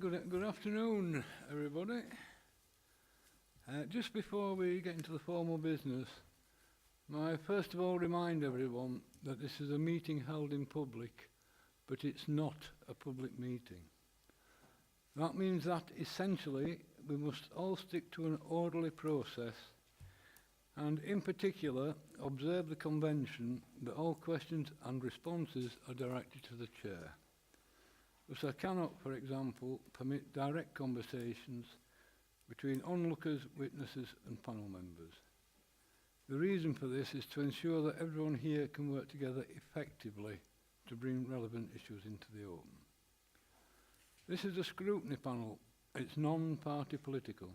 Right, good afternoon, everybody. Just before we get into the formal business, may I first of all remind everyone that this is a meeting held in public, but it's not a public meeting. That means that essentially we must all stick to an orderly process and in particular observe the convention that all questions and responses are directed to the chair. Thus I cannot, for example, permit direct conversations between onlookers, witnesses and panel members. The reason for this is to ensure that everyone here can work together effectively to bring relevant issues into the open. This is a scrutiny panel. It's non-party political.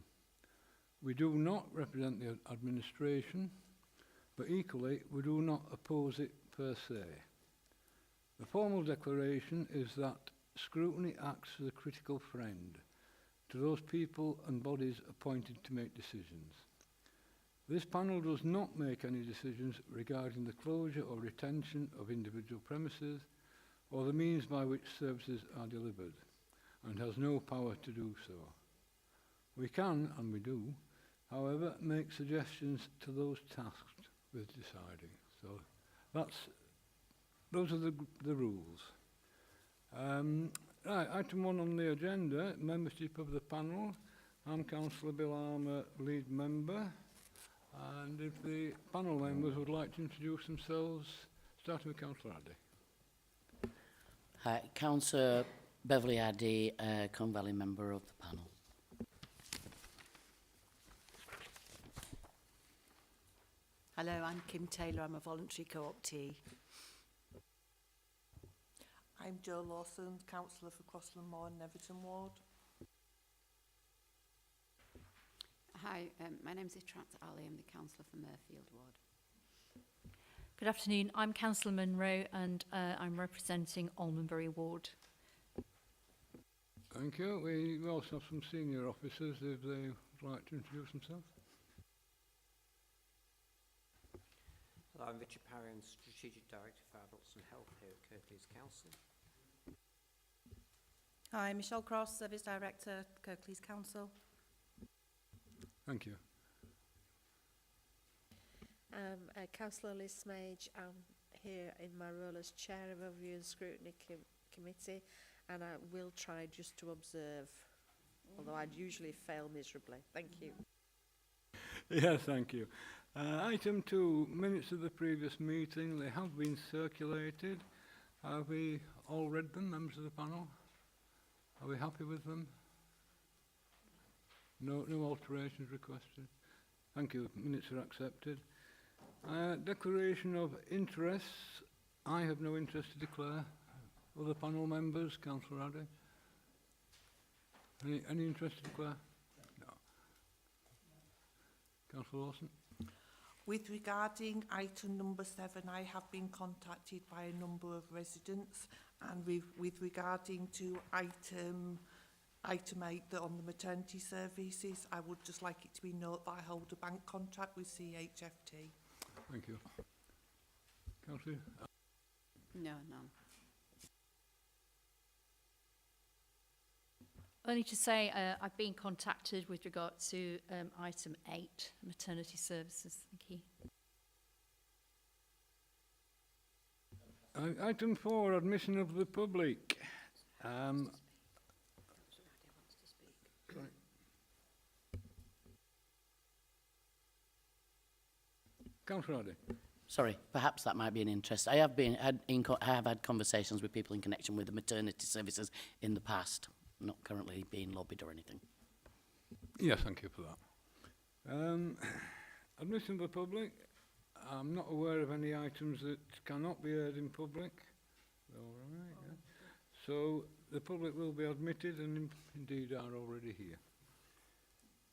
We do not represent the administration, but equally we do not oppose it per se. The formal declaration is that scrutiny acts as a critical friend to those people and bodies appointed to make decisions. This panel does not make any decisions regarding the closure or retention of individual premises or the means by which services are delivered, and has no power to do so. We can, and we do, however, make suggestions to those tasked with deciding. So those are the rules. Right, item 1 on the agenda, membership of the panel. I'm Councillor Bill Armour, lead member. And if the panel members would like to introduce themselves, starting with Councillor Addy. Hi, Councillor Beverley Addy, Conn Valley member of the panel. Hello, I'm Kim Taylor. I'm a voluntary co-optee. I'm Jo Lawson, councillor for Crossland Moor and Neverton Ward. Hi, my name's Itrat Ali. I'm the councillor for Murfield Ward. Good afternoon. I'm Councillor Munro and I'm representing Almonbury Ward. Thank you. We also have some senior officers if they would like to introduce themselves. Hello, I'm Richard Parry, I'm Strategic Director for Adults and Health here at Kirklees Council. Hi, Michelle Cross, Service Director, Kirklees Council. Thank you. Councillor Liz Smage, I'm here in my role as Chair of Review and Scrutiny Committee, and I will try just to observe, although I'd usually fail miserably. Thank you. Yes, thank you. Item 2, minutes of the previous meeting. They have been circulated. Have we all read them, members of the panel? Are we happy with them? No alterations requested. Thank you. Minutes are accepted. Declaration of interests. I have no interest to declare. Other panel members, Councillor Addy? Any interest to declare? No. Councillor Lawson? With regarding item number 7, I have been contacted by a number of residents, and with regarding to item 8 on the maternity services, I would just like it to be noted that I hold a bank contract with CHFT. Thank you. Councillor? No, none. Only to say I've been contacted with regard to item 8, maternity services. Thank you. Item 4, admission of the public. Councillor Addy. Sorry, perhaps that might be an interest. I have had conversations with people in connection with the maternity services in the past, not currently being lobbied or anything. Yes, thank you for that. Admission of the public. I'm not aware of any items that cannot be heard in public. All right, yeah. So the public will be admitted and indeed are already here.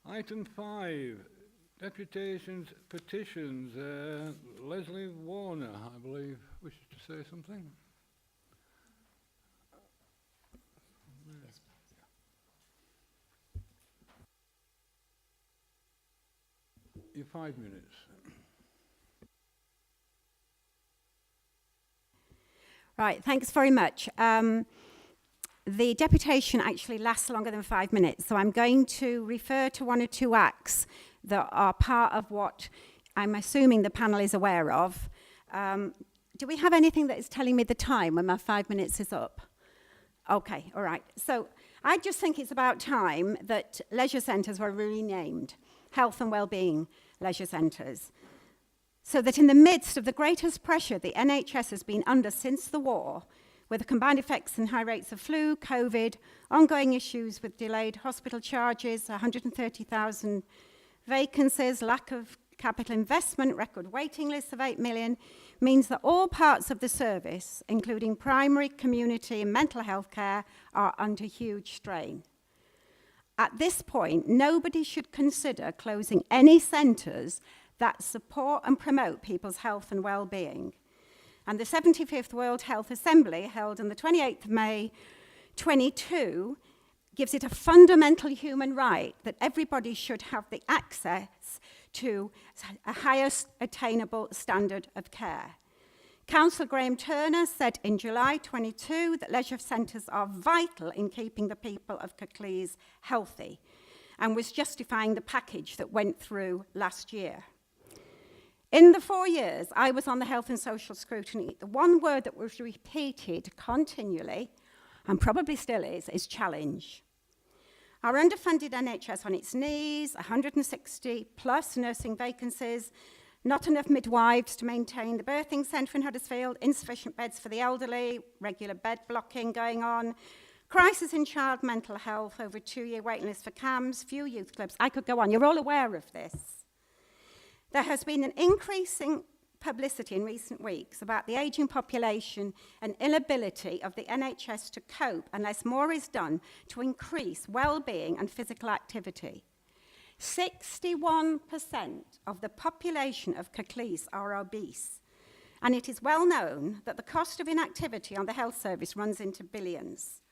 Item 5, deputations, petitions. Leslie Warner, I believe, wishes to say something. Yes, Your 5 minutes. Right, thanks very much. the deputation actually lasts longer than 5 minutes, so I'm going to refer to one or two acts that are part of what I'm assuming the panel is aware of. Do we have anything that is telling me the time when my 5 minutes is up? Okay, all right. So I just think it's about time that leisure centres were renamed health and wellbeing leisure centres, so that in the midst of the greatest pressure the NHS has been under since the war, with the combined effects and high rates of flu, COVID, ongoing issues with delayed hospital charges, 130,000 vacancies, lack of capital investment, record waiting lists of 8 million, means that all parts of the service, including primary, community and mental health care, are under huge strain. At this point, nobody should consider closing any centres that support and promote people's health and well-being. And the 75th World Health Assembly, held on the 28th of May 22, gives it a fundamental human right that everybody should have the access to a highest attainable standard of care. Councillor Graham Turner said in July 22 that leisure centres are vital in keeping the people of Kirklees healthy, and was justifying the package that went through last year. In the 4 years I was on the Health and Social Scrutiny, the one word that was repeated continually, and probably still is challenge. Our underfunded NHS on its knees, 160 plus nursing vacancies, not enough midwives to maintain the birthing centre in Huddersfield, insufficient beds for the elderly, regular bed blocking going on, crisis in child mental health, over a 2-year waiting list for CAMS, few youth clubs. I could go on. You're all aware of this. There has been an increasing publicity in recent weeks about the ageing population and inability of the NHS to cope unless more is done to increase well-being and physical activity. 61% of the population of Kirklees are obese, and it is well known that the cost of inactivity on the health service runs into billions.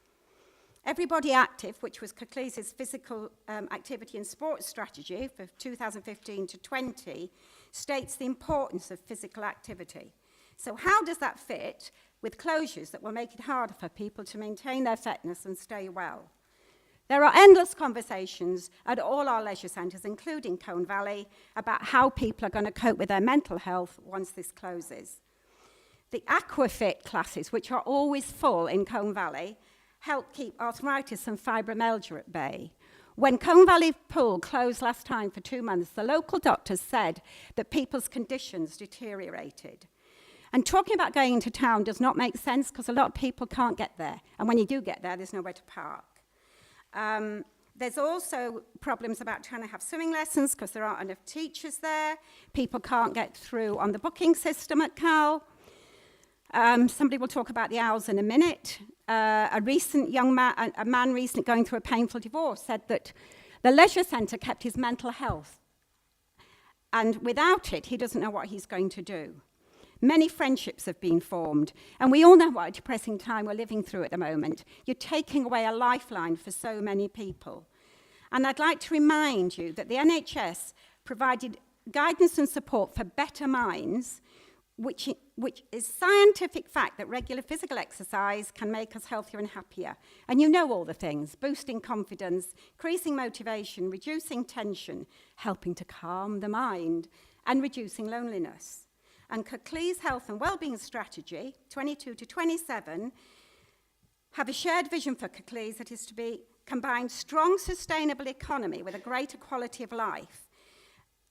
Everybody Active, which was Kirklees' physical activity and sports strategy for 2015 to 20, states the importance of physical activity. So how does that fit with closures that will make it harder for people to maintain their fitness and stay well? There are endless conversations at all our leisure centres, including Colne Valley, about how people are going to cope with their mental health once this closes. The Aquafit classes, which are always full in Colne Valley, help keep arthritis and fibromyalgia at bay. When Colne Valley Pool closed last time for 2 months, the local doctors said that people's conditions deteriorated. And talking about going into town does not make sense because a lot of people can't get there. And when you do get there, there's nowhere to park. There's also problems about trying to have swimming lessons because there aren't enough teachers there. People can't get through on the booking system at Cal. Somebody will talk about the owls in a minute. A man recently going through a painful divorce said that the leisure centre kept his mental health, and without it, he doesn't know what he's going to do. Many friendships have been formed, and we all know what a depressing time we're living through at the moment. You're taking away a lifeline for so many people. And I'd like to remind you that the NHS provided guidance and support for Better Minds, which is scientific fact that regular physical exercise can make us healthier and happier. And you know all the things: boosting confidence, increasing motivation, reducing tension, helping to calm the mind, and reducing loneliness. And Kirklees Health and Wellbeing Strategy, 22 to 27, have a shared vision for Kirklees that is to be combined strong, sustainable economy with a greater quality of life,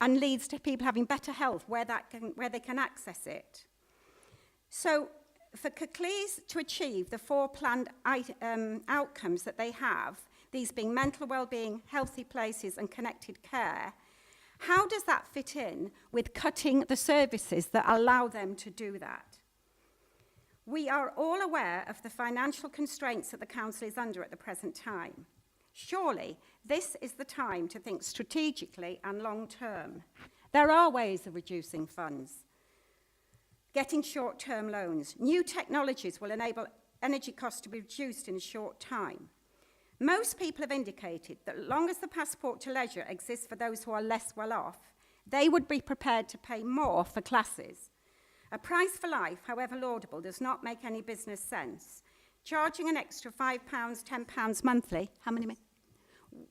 and leads to people having better health where they can access it. So for Kirklees to achieve the 4 planned outcomes that they have, these being mental well-being, healthy places and connected care, how does that fit in with cutting the services that allow them to do that? We are all aware of the financial constraints that the council is under at the present time. Surely, this is the time to think strategically and long-term. There are ways of reducing funds. Getting short-term loans. New technologies will enable energy costs to be reduced in a short time. Most people have indicated that as long as the passport to leisure exists for those who are less well off, they would be prepared to pay more for classes. A price for life, however laudable, does not make any business sense. charging an extra £5, £10 monthly, how many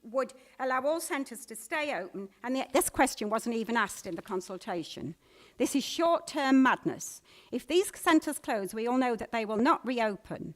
would allow all centres to stay open, and yet this question wasn't even asked in the consultation. This is short-term madness. If these centres close, we all know that they will not reopen.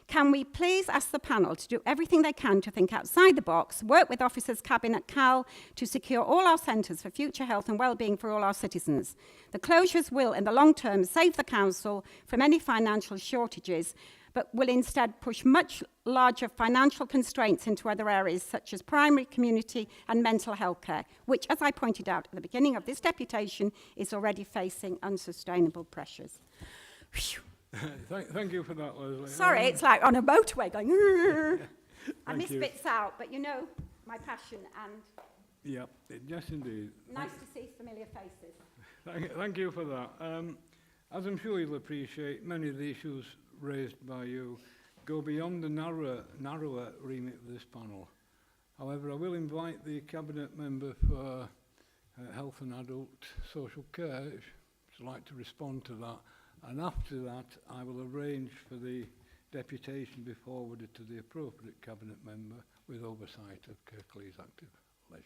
Can we please ask the panel to do everything they can to think outside the box, work with Officers Cabinet CAL to secure all our centres for future health and well-being for all our citizens? The closures will, in the long term, save the council from any financial shortages, but will instead push much larger financial constraints into other areas such as primary, community and mental health care, which, as I pointed out at the beginning of this deputation, is already facing unsustainable pressures. Whew. Thank you for that, Leslie. Sorry, it's like on a motorway going, I miss you. bits out, but you know my passion, and Yeah, yes indeed. nice to see familiar faces. Thank you for that. As I'm sure you'll appreciate, many of the issues raised by you go beyond the narrower remit of this panel. However, I will invite the Cabinet Member for Health and Adult Social Care, if she'd like to respond to that. And after that, I will arrange for the deputation be forwarded to the appropriate Cabinet Member with oversight of Kirklees Active Leisure.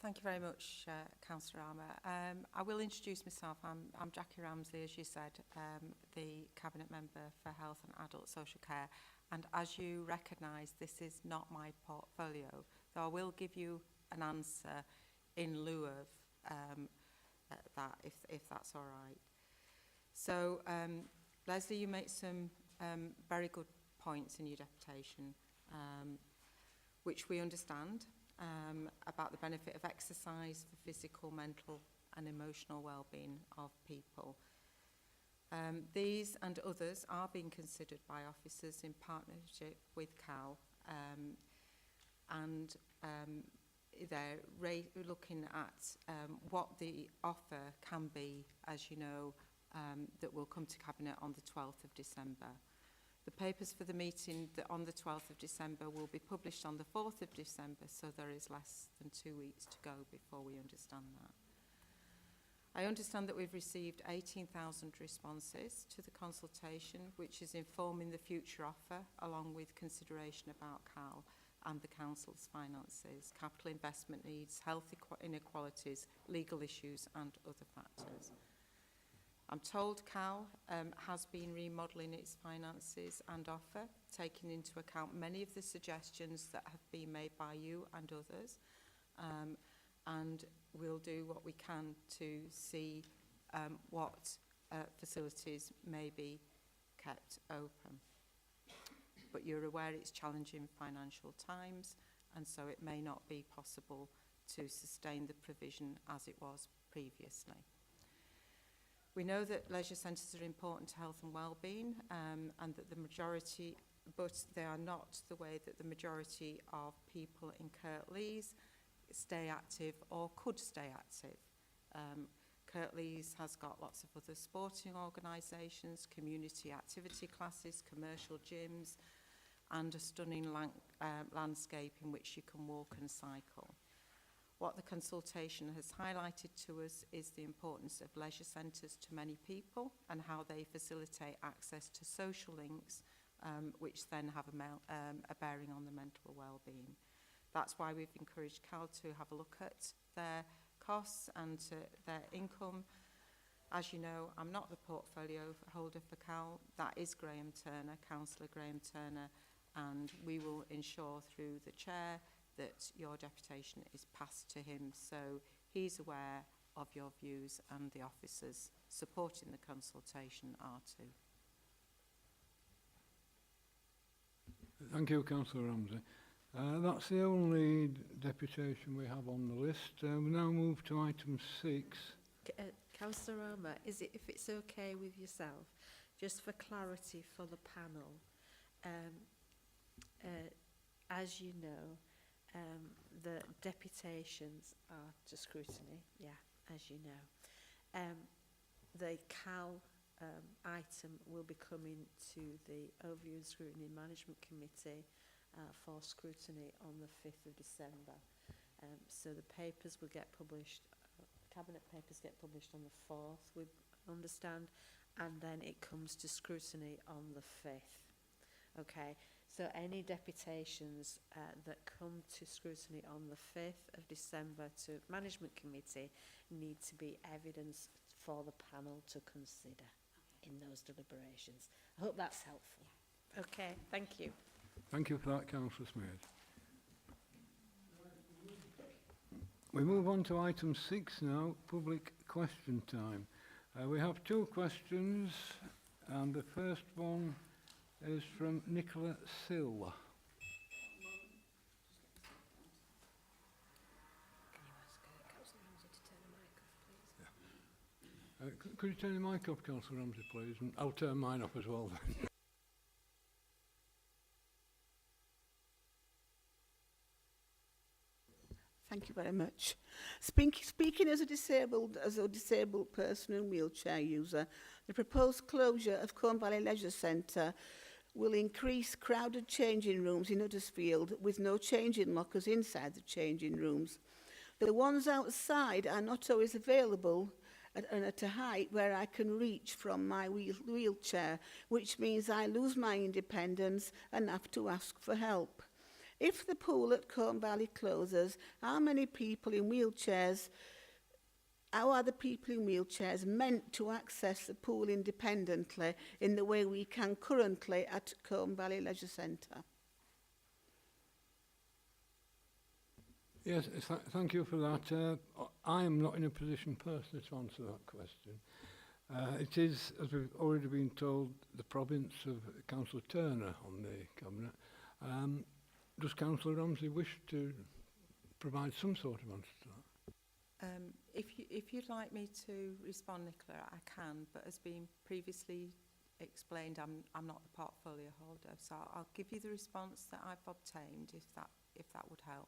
Thank you very much, Councillor Armour. I will introduce myself. I'm Jackie Ramsey, as you said, the Cabinet Member for Health and Adult Social Care. And as you recognise, this is not my portfolio, though I will give you an answer in lieu of that, if that's all right. So, Leslie, you make some very good points in your deputation, which we understand. About the benefit of exercise for physical, mental and emotional well-being of people. These and others are being considered by officers in partnership with CAL, and they're looking at what the offer can be, as you know, that will come to Cabinet on the 12th of December. The papers for the meeting on the 12th of December will be published on the 4th of December, so there is less than 2 weeks to go before we understand that. I understand that we've received 18,000 responses to the consultation, which is informing the future offer, along with consideration about CAL and the Council's finances, capital investment needs, health inequalities, legal issues and other factors. I'm told CAL has been remodelling its finances and offer, taking into account many of the suggestions that have been made by you and others, and we'll do what we can to see what facilities may be kept open. But you're aware it's challenging financial times, and so it may not be possible to sustain the provision as it was previously. We know that leisure centres are important to health and well-being, and that the majority, but they are not the way that the majority of people in Kirklees stay active or could stay active. Kirklees has got lots of other sporting organisations, community activity classes, commercial gyms, and a stunning landscape in which you can walk and cycle. What the consultation has highlighted to us is the importance of leisure centres to many people and how they facilitate access to social links, which then have a bearing on the mental well-being. That's why we've encouraged CAL to have a look at their costs and their income. As you know, I'm not the portfolio holder for CAL. That is Graham Turner, Councillor Graham Turner, and we will ensure through the chair that your deputation is passed to him, so he's aware of your views, and the officers supporting the consultation are too. Thank you, Councillor Ramsey. That's the only deputation we have on the list. We now move to item 6. Councillor Roma, if it's okay with yourself, just for clarity for the panel, as you know, the deputations are to scrutiny, as you know. The CAL item will be coming to the Overview and Scrutiny Management Committee for scrutiny on the 5th of December. So the papers will get published, Cabinet papers get published on the 4th, we understand, and then it comes to scrutiny on the 5th. Okay, so any deputations that come to scrutiny on the 5th of December to Management Committee need to be evidence for the panel to consider in those deliberations. I hope that's helpful. Okay, thank you. Thank you for that, Councillor Smith. We move on to item 6 now, public question time. We have 2 questions, and the first one is from Nicola Silva. Could you turn your mic off, Councillor Ramsey, please? And I'll turn mine off as well then. Thank you very much. Speaking as a disabled person and wheelchair user, the proposed closure of Colne Valley Leisure Centre will increase crowded changing rooms in Huddersfield with no changing lockers inside the changing rooms. The ones outside are not always available at a height where I can reach from my wheelchair, which means I lose my independence and have to ask for help. If the pool at Colne Valley closes, how are the people in wheelchairs meant to access the pool independently in the way we can currently at Colne Valley Leisure Centre? Yes, thank you for that. I am not in a position personally to answer that question. It is, as we've already been told, the province of Councillor Turner on the Cabinet. Does Councillor Ramsey wish to provide some sort of answer to that? If you'd like me to respond, Nicola, I can, but as been previously explained, I'm not the portfolio holder, so I'll give you the response that I've obtained if that would help.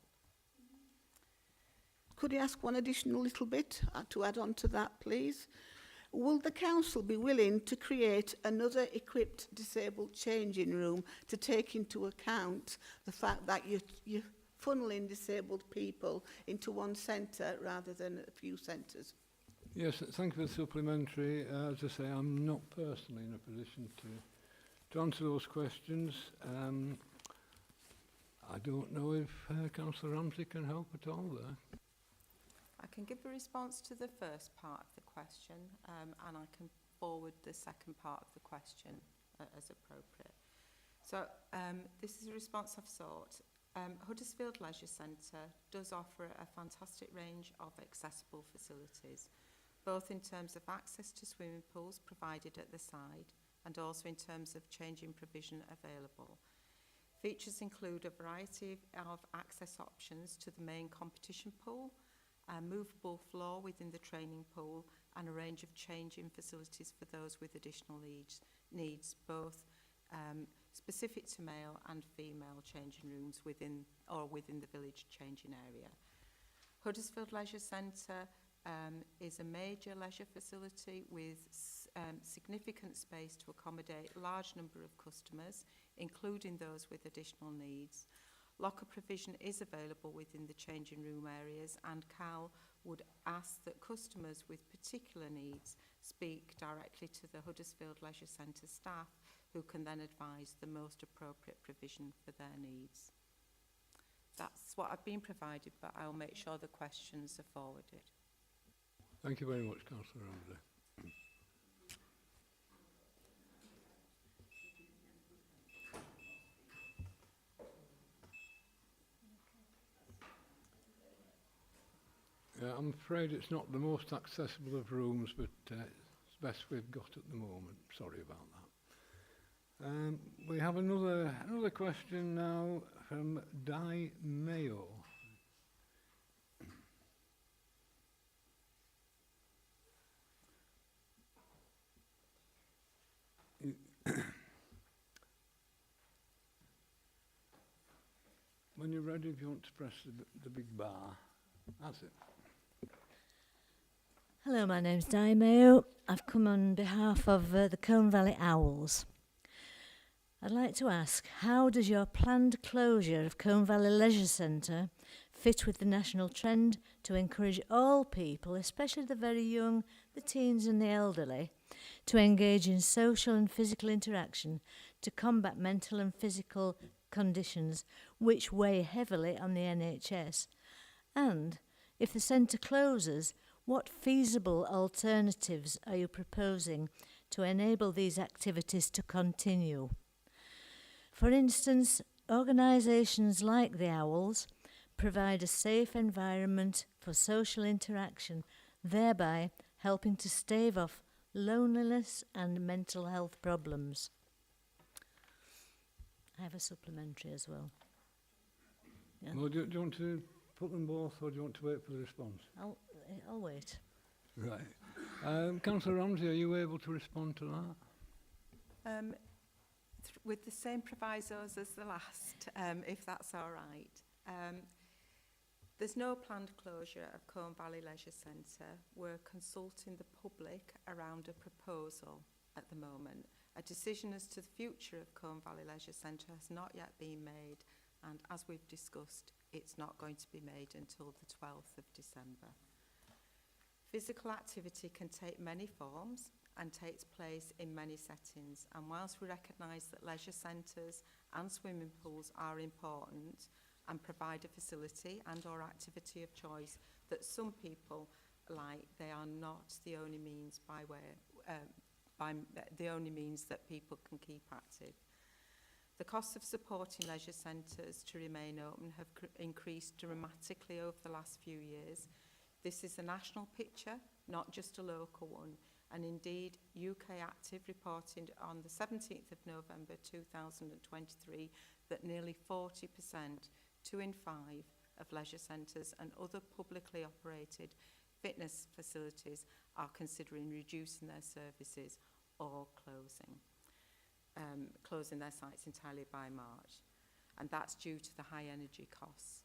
Could I ask one additional little bit to add on to that, please? Will the council be willing to create another equipped disabled changing room to take into account the fact that you're funneling disabled people into one centre rather than a few centres? Yes, thank you for the supplementary. As I say, I'm not personally in a position to answer those questions. I don't know if Councillor Ramsey can help at all there. I can give a response to the first part of the question, and I can forward the second part of the question as appropriate. So this is a response I've sought. Huddersfield Leisure Centre does offer a fantastic range of accessible facilities, both in terms of access to swimming pools provided at the side and also in terms of changing provision available. Features include a variety of access options to the main competition pool, a movable floor within the training pool, and a range of changing facilities for those with additional needs both specific to male and female changing rooms within the village changing area. Huddersfield Leisure Centre is a major leisure facility with significant space to accommodate a large number of customers, including those with additional needs. Locker provision is available within the changing room areas, and CAL would ask that customers with particular needs speak directly to the Huddersfield Leisure Centre staff, who can then advise the most appropriate provision for their needs. That's what I've been provided, but I'll make sure the questions are forwarded. Thank you very much, Councillor Ramsey. I'm afraid it's not the most accessible of rooms, but it's the best we've got at the moment. Sorry about that. We have another question now from Di Mayo. When you're ready, if you want to press the big bar, that's it. Hello, my name's Di Mayo. I've come on behalf of the Colne Valley Owls. I'd like to ask, how does your planned closure of Colne Valley Leisure Centre fit with the national trend to encourage all people, especially the very young, the teens and the elderly, to engage in social and physical interaction to combat mental and physical conditions which weigh heavily on the NHS? And if the centre closes, what feasible alternatives are you proposing to enable these activities to continue? For instance, organisations like the Owls provide a safe environment for social interaction, thereby helping to stave off loneliness and mental health problems. I have a supplementary as well. Yeah. Well, do you want to put them both, or do you want to wait for the response? I'll wait. Right. Councillor Ramsey, are you able to respond to that? With the same provisos as the last, if that's all right. There's no planned closure of Colne Valley Leisure Centre. We're consulting the public around a proposal at the moment. A decision as to the future of Colne Valley Leisure Centre has not yet been made, and as we've discussed, it's not going to be made until the 12th of December. Physical activity can take many forms and takes place in many settings, and whilst we recognise that leisure centres and swimming pools are important and provide a facility and or activity of choice that some people like, they are not the only means the only means that people can keep active. The costs of supporting leisure centres to remain open have increased dramatically over the last few years. This is a national picture, not just a local one, and indeed UK Active reported on the 17th of November 2023 that nearly 40%, 2 in 5 of leisure centres and other publicly operated fitness facilities are considering reducing their services or closing their sites entirely by March, and that's due to the high energy costs.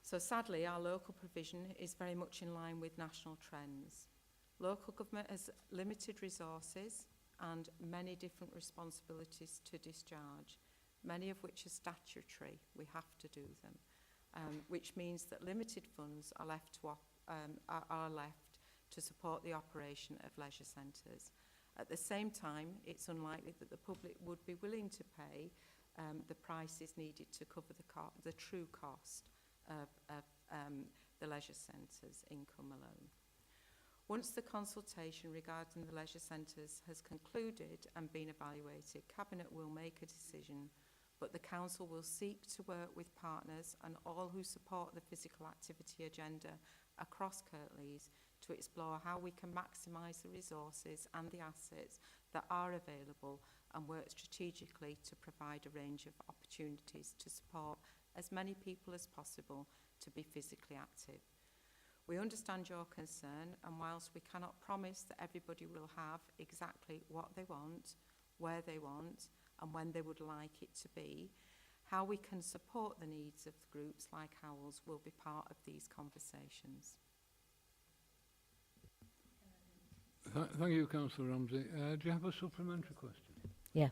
So sadly, our local provision is very much in line with national trends. Local government has limited resources and many different responsibilities to discharge, many of which are statutory. We have to do them, which means that limited funds are left to support the operation of leisure centres. At the same time, it's unlikely that the public would be willing to pay the prices needed to cover the true cost of the leisure centre's income alone. Once the consultation regarding the leisure centres has concluded and been evaluated, Cabinet will make a decision, but the Council will seek to work with partners and all who support the physical activity agenda across Kirklees to explore how we can maximise the resources and the assets that are available and work strategically to provide a range of opportunities to support as many people as possible to be physically active. We understand your concern, and whilst we cannot promise that everybody will have exactly what they want, where they want, and when they would like it to be, how we can support the needs of groups like Owls will be part of these conversations. Thank you, Councillor Ramsey. Do you have a supplementary question? Yeah.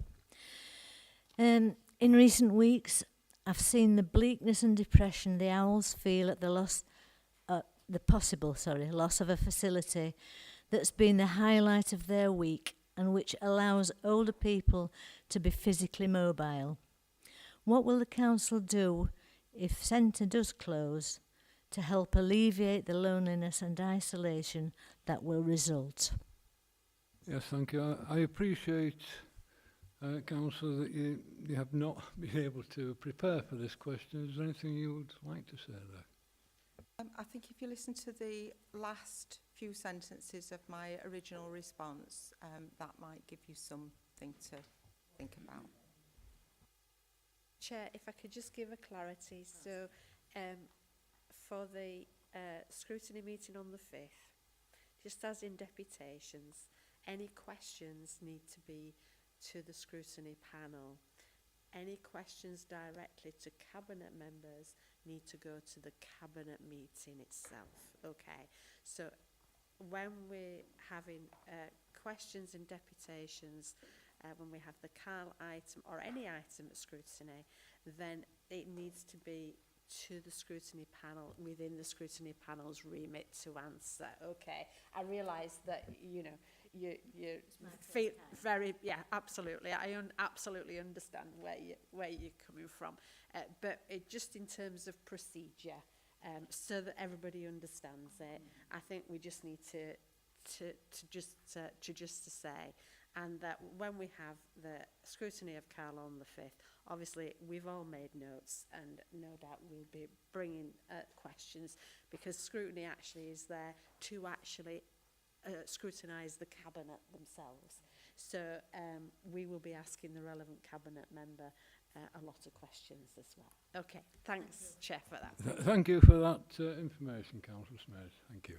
In recent weeks, I've seen the bleakness and depression the Owls feel at the possible loss of a facility that's been the highlight of their week and which allows older people to be physically mobile. What will the Council do if centre does close to help alleviate the loneliness and isolation that will result? Yes, thank you. I appreciate, Councillor, that you have not been able to prepare for this question. Is there anything you would like to say there? I think if you listen to the last few sentences of my original response, that might give you something to think about. Chair, if I could just give a clarity. So, for the scrutiny meeting on the 5th, just as in deputations, any questions need to be to the scrutiny panel. Any questions directly to Cabinet members need to go to the Cabinet meeting itself. Okay, so when we're having questions and deputations, when we have the CAL item or any item at scrutiny, then it needs to be to the scrutiny panel, within the scrutiny panel's remit to answer. Okay, I realise that, you know, you feel very, yeah, absolutely. I absolutely understand where you're coming from. But just in terms of procedure, so that everybody understands it, I think we just need to just say, and that when we have the scrutiny of Carlo on the 5th, obviously we've all made notes, and no doubt we'll be bringing questions, because scrutiny actually is there to actually scrutinise the cabinet themselves. So we will be asking the relevant cabinet member a lot of questions as well. Okay, thanks, Chair, for that. Thank you for that information, Councillor Smith. Thank you.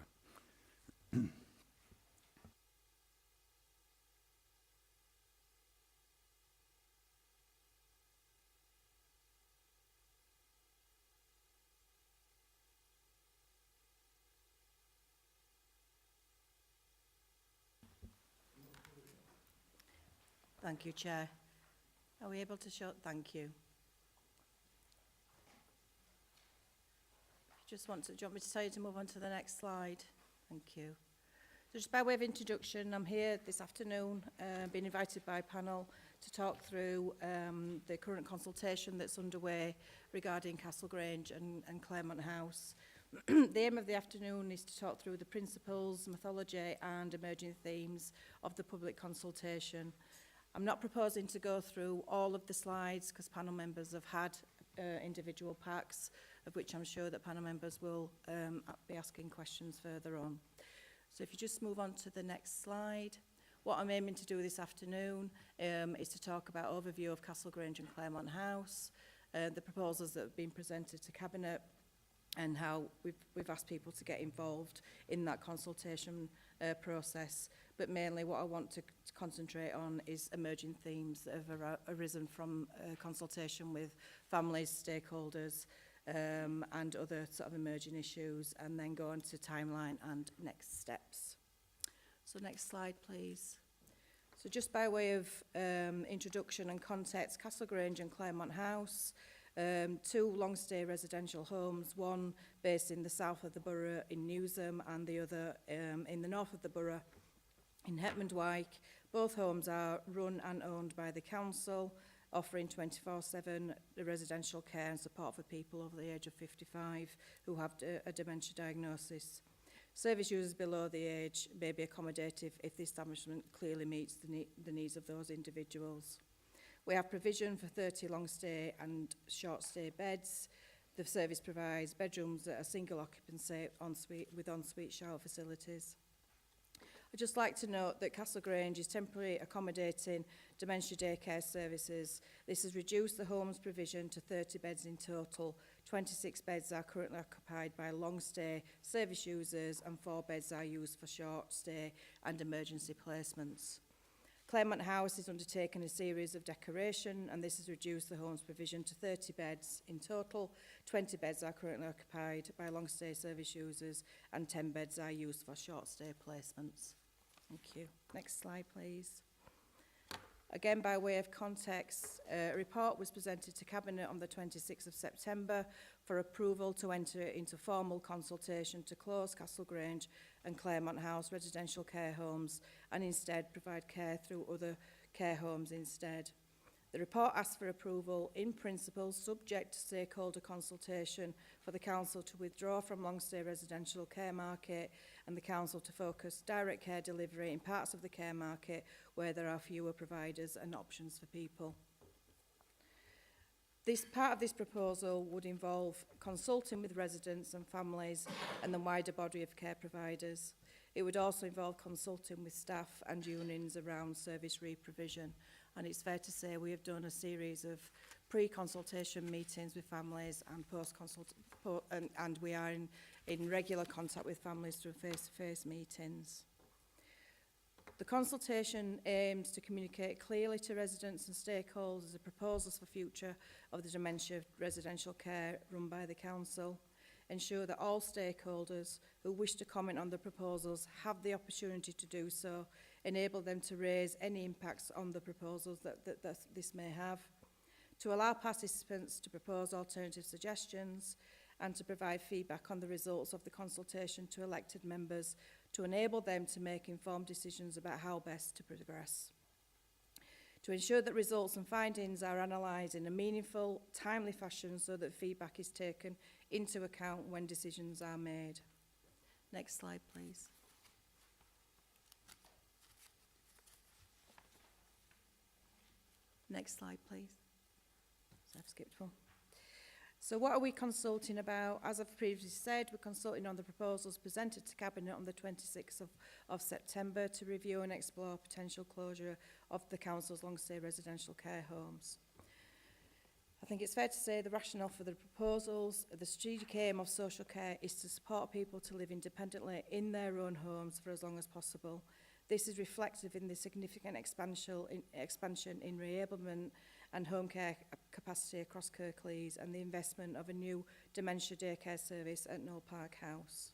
Thank you, Chair. Are we able to show? Thank you. Do you want me to tell you to move on to the next slide? Thank you. So just by way of introduction, I'm here this afternoon, being invited by a panel to talk through the current consultation that's underway regarding Castle Grange and Claremont House. The aim of the afternoon is to talk through the principles, methodology and emerging themes of the public consultation. I'm not proposing to go through all of the slides because panel members have had individual packs, of which I'm sure that panel members will be asking questions further on. So if you just move on to the next slide. What I'm aiming to do this afternoon is to talk about overview of Castle Grange and Claremont House, the proposals that have been presented to Cabinet, and how we've asked people to get involved in that consultation process. But mainly what I want to concentrate on is emerging themes that have arisen from consultation with families, stakeholders, and other sort of emerging issues, and then go on to timeline and next steps. So next slide, please. So just by way of introduction and context, Castle Grange and Claremont House, two long-stay residential homes, one based in the south of the borough in Newsham and the other in the north of the borough in Hetmond-Wyke. Both homes are run and owned by the council, offering 24/7 residential care and support for people over the age of 55 who have a dementia diagnosis. Service users below the age may be accommodative if the establishment clearly meets the needs of those individuals. We have provision for 30 long-stay and short-stay beds. The service provides bedrooms that are single occupancy with ensuite shower facilities. I'd just like to note that Castle Grange is temporarily accommodating dementia daycare services. This has reduced the home's provision to 30 beds in total. 26 beds are currently occupied by long-stay service users and 4 beds are used for short-stay and emergency placements. Claremont House is undertaking a series of decoration, and this has reduced the home's provision to 30 beds in total. 20 beds are currently occupied by long-stay service users and 10 beds are used for short-stay placements. Thank you. Next slide, please. Again, by way of context, a report was presented to Cabinet on the 26th of September for approval to enter into formal consultation to close Castle Grange and Claremont House residential care homes and instead provide care through other care homes instead. The report asks for approval in principle, subject to stakeholder consultation, for the Council to withdraw from long-stay residential care market and the Council to focus direct care delivery in parts of the care market where there are fewer providers and options for people. This part of this proposal would involve consulting with residents and families and the wider body of care providers. It would also involve consulting with staff and unions around service re-provision. And it's fair to say we have done a series of pre-consultation meetings with families and and we are in regular contact with families through face-to-face meetings. The consultation aims to communicate clearly to residents and stakeholders the proposals for future of the dementia residential care run by the council, ensure that all stakeholders who wish to comment on the proposals have the opportunity to do so, enable them to raise any impacts on the proposals that this may have, to allow participants to propose alternative suggestions, and to provide feedback on the results of the consultation to elected members to enable them to make informed decisions about how best to progress. To ensure that results and findings are analysed in a meaningful, timely fashion so that feedback is taken into account when decisions are made. Next slide, please. Next slide, please. So I've skipped one. So what are we consulting about? As I've previously said, we're consulting on the proposals presented to Cabinet on the 26th of September to review and explore potential closure of the Council's long-stay residential care homes. I think it's fair to say the rationale for the proposals, the strategic aim of social care is to support people to live independently in their own homes for as long as possible. This is reflective in the significant expansion in reablement and home care capacity across Kirklees and the investment of a new dementia daycare service at Knoll Park House.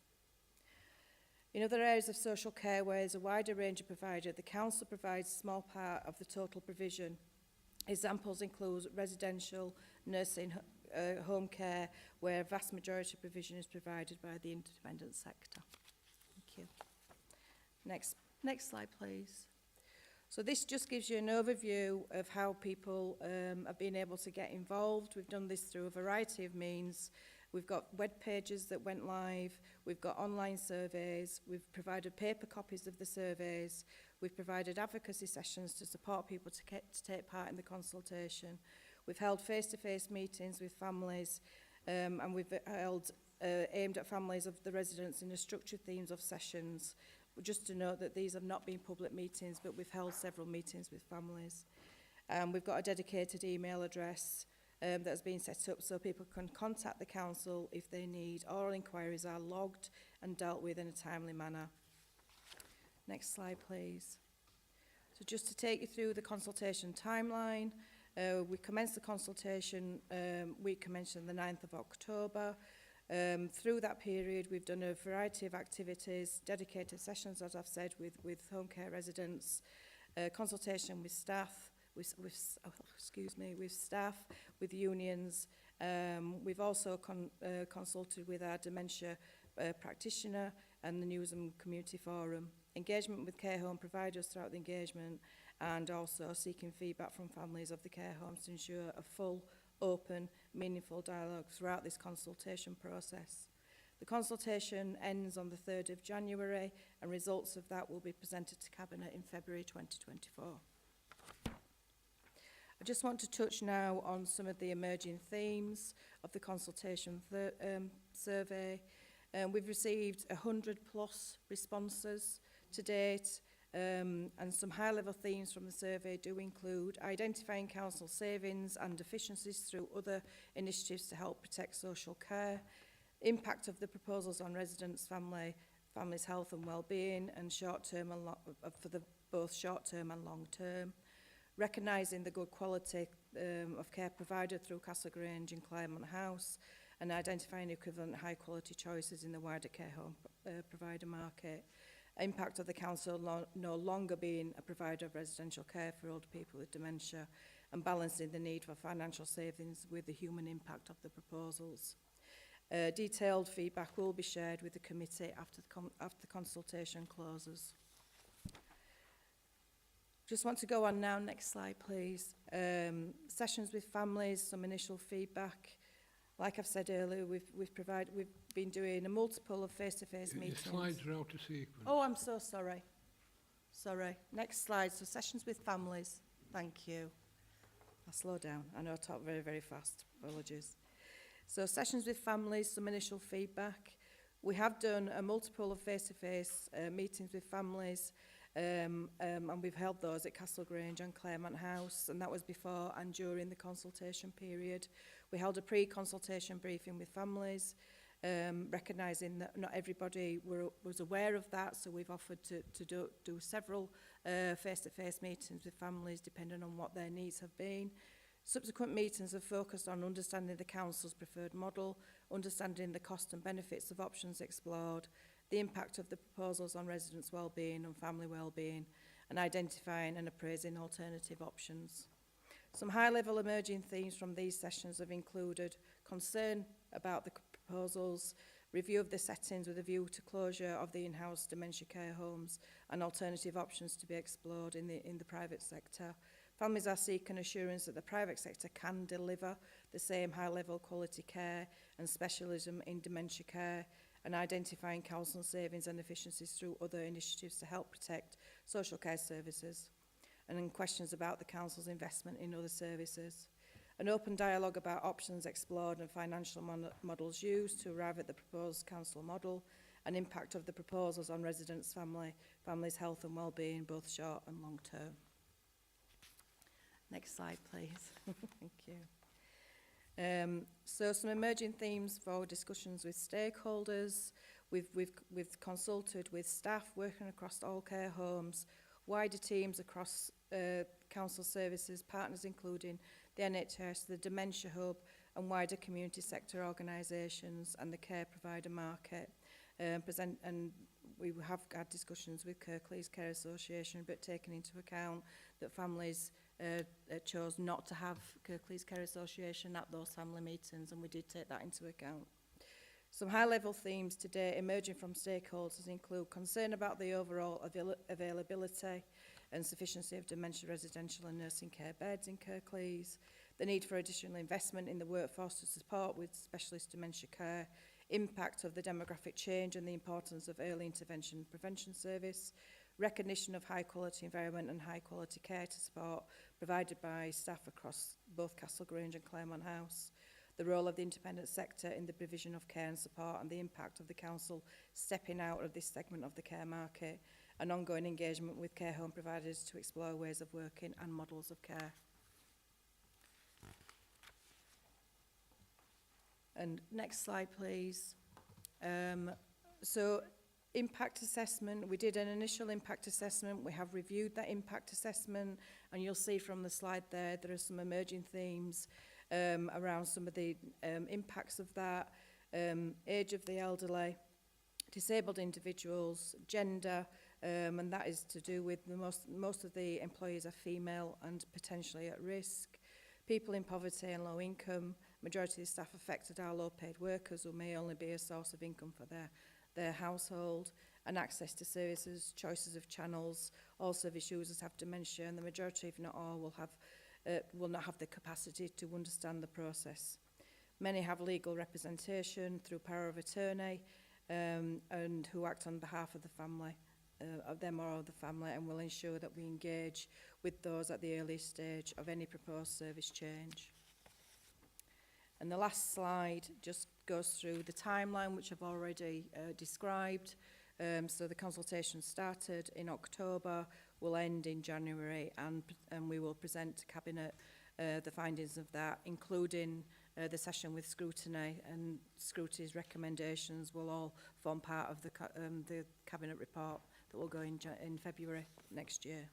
In other areas of social care where there's a wider range of providers, the Council provides a small part of the total provision. Examples include residential, nursing, home care, where a vast majority of provision is provided by the independent sector. Thank you. Next slide, please. So this just gives you an overview of how people have been able to get involved. We've done this through a variety of means. We've got web pages that went live. We've got online surveys. We've provided paper copies of the surveys. We've provided advocacy sessions to support people to take part in the consultation. We've held face-to-face meetings with families and we've held aimed at families of the residents in a structured themes of sessions. Just to note that these have not been public meetings, but we've held several meetings with families. We've got a dedicated email address that has been set up so people can contact the council if they need. All inquiries are logged and dealt with in a timely manner. Next slide, please. So just to take you through the consultation timeline, we commenced the consultation, we commenced on the 9th of October. Through that period, we've done a variety of activities, dedicated sessions, as I've said, with home care residents, consultation with staff, with staff, with unions. We've also consulted with our dementia practitioner and the News and Community Forum. Engagement with care home providers throughout the engagement, and also seeking feedback from families of the care homes to ensure a full, open, meaningful dialogue throughout this consultation process. The consultation ends on the 3rd of January and results of that will be presented to Cabinet in February 2024. I just want to touch now on some of the emerging themes of the consultation survey. We've received 100+ responses to date. And some high-level themes from the survey do include identifying council savings and efficiencies through other initiatives to help protect social care, impact of the proposals on residents, families' health and well-being, and short-term and for the both short-term and long-term, recognising the good quality of care provided through Castle Grange and Claremont House, and identifying equivalent high-quality choices in the wider care home provider market. Impact of the council no longer being a provider of residential care for older people with dementia, and balancing the need for financial savings with the human impact of the proposals. Detailed feedback will be shared with the committee after the consultation closes. Just want to go on now, next slide please. Sessions with families, some initial feedback. Like I've said earlier, we've been doing a multiple of face-to-face meetings. The slides are out of sequence. Oh, I'm so sorry. Sorry. Next slide. So sessions with families. Thank you. I'll slow down. I know I talk very, very fast. Apologies. So sessions with families, some initial feedback. We have done a multiple of face-to-face meetings with families, and we've held those at Castle Grange and Claremont House, and that was before and during the consultation period. We held a pre-consultation briefing with families, recognising that not everybody was aware of that, so we've offered to do several face-to-face meetings with families depending on what their needs have been. Subsequent meetings have focused on understanding the council's preferred model, understanding the cost and benefits of options explored, the impact of the proposals on residents' well-being and family well-being, and identifying and appraising alternative options. Some high-level emerging themes from these sessions have included concern about the proposals, review of the settings with a view to closure of the in-house dementia care homes and alternative options to be explored in the private sector. Families are seeking assurance that the private sector can deliver the same high-level quality care and specialism in dementia care, and identifying council savings and efficiencies through other initiatives to help protect social care services, and then questions about the council's investment in other services. An open dialogue about options explored and financial models used to arrive at the proposed council model, and impact of the proposals on residents' families' health and well-being, both short and long term. Next slide, please. Thank you. So some emerging themes for discussions with stakeholders. We've consulted with staff working across all care homes, wider teams across council services, partners including the NHS, the Dementia Hub, and wider community sector organisations and the care provider market. And we have had discussions with Kirklees Care Association, but taking into account that families chose not to have Kirklees Care Association at those family meetings, and we did take that into account. Some high-level themes today emerging from stakeholders include concern about the overall availability and sufficiency of dementia residential and nursing care beds in Kirklees, the need for additional investment in the workforce to support with specialist dementia care, impact of the demographic change and the importance of early intervention prevention service, recognition of high quality environment and high quality care to support provided by staff across both Castle Grange and Claremont House, the role of the independent sector in the provision of care and support and the impact of the council stepping out of this segment of the care market, and ongoing engagement with care home providers to explore ways of working and models of care. And next slide, please. So impact assessment, we did an initial impact assessment. We have reviewed that impact assessment, and you'll see from the slide there are some emerging themes around some of the impacts of that, age of the elderly, disabled individuals, gender, and that is to do with most of the employees are female and potentially at risk, people in poverty and low income. Majority of the staff affected are low paid workers who may only be a source of income for their household, and access to services, choices of channels. All service users have dementia, and the majority, if not all, will not have the capacity to understand the process. Many have legal representation through power of attorney, and who act on behalf of the family, of them or of the family, and will ensure that we engage with those at the earliest stage of any proposed service change. And the last slide just goes through the timeline, which I've already described. So the consultation started in October, will end in January, and we will present to Cabinet the findings of that, including the session with Scrutiny, and Scrutiny's recommendations will all form part of the Cabinet report that will go in February next year.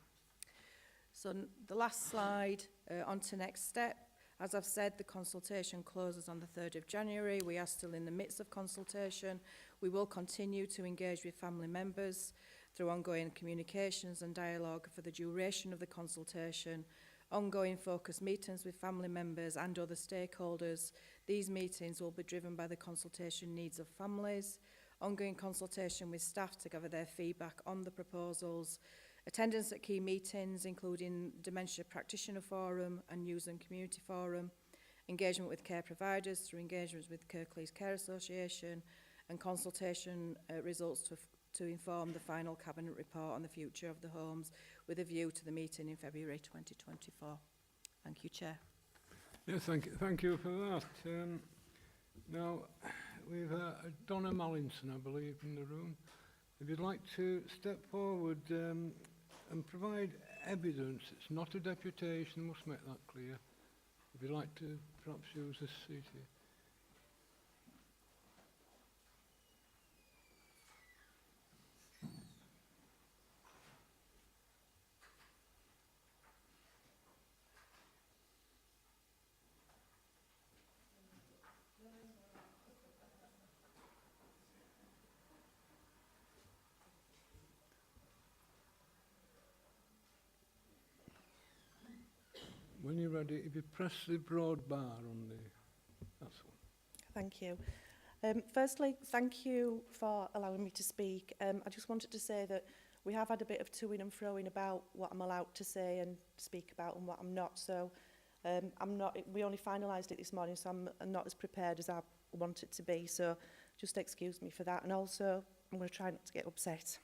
So the last slide, on to next step. As I've said, the consultation closes on the 3rd of January. We are still in the midst of consultation. We will continue to engage with family members through ongoing communications and dialogue for the duration of the consultation, ongoing focus meetings with family members and other stakeholders. These meetings will be driven by the consultation needs of families, ongoing consultation with staff to gather their feedback on the proposals, attendance at key meetings, including Dementia Practitioner Forum and News and Community Forum, engagement with care providers through engagements with Kirklees Care Association, and consultation results to inform the final Cabinet report on the future of the homes, with a view to the meeting in February 2024. Thank you, Chair. Yes, thank you for that. Now, we've Donna Mallinson, I believe, in the room. If you'd like to step forward and provide evidence, it's not a deputation, must make that clear. If you'd like to perhaps use this seat here. When you're ready, if you press the broad bar on the... That's one. Thank you. Firstly, thank you for allowing me to speak. I just wanted to say that we have had a bit of to-ing and fro-ing about what I'm allowed to say and speak about and what I'm not. So we only finalised it this morning, so I'm not as prepared as I wanted to be. So just excuse me for that. And also, I'm going to try not to get upset.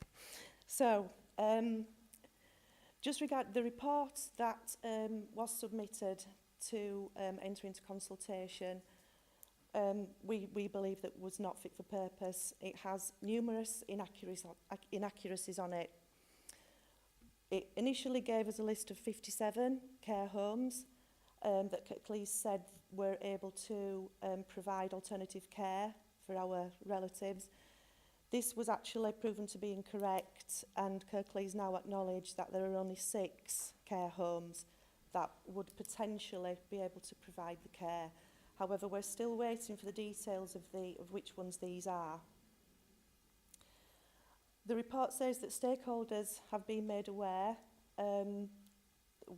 So, just regarding the report that was submitted to enter into consultation, we believe that was not fit for purpose. It has numerous inaccuracies on it. It initially gave us a list of 57 care homes that Kirklees said were able to provide alternative care for our relatives. This was actually proven to be incorrect, and Kirklees now acknowledge that there are only 6 care homes that would potentially be able to provide the care. However, we're still waiting for the details of which ones these are. The report says that stakeholders have been made aware.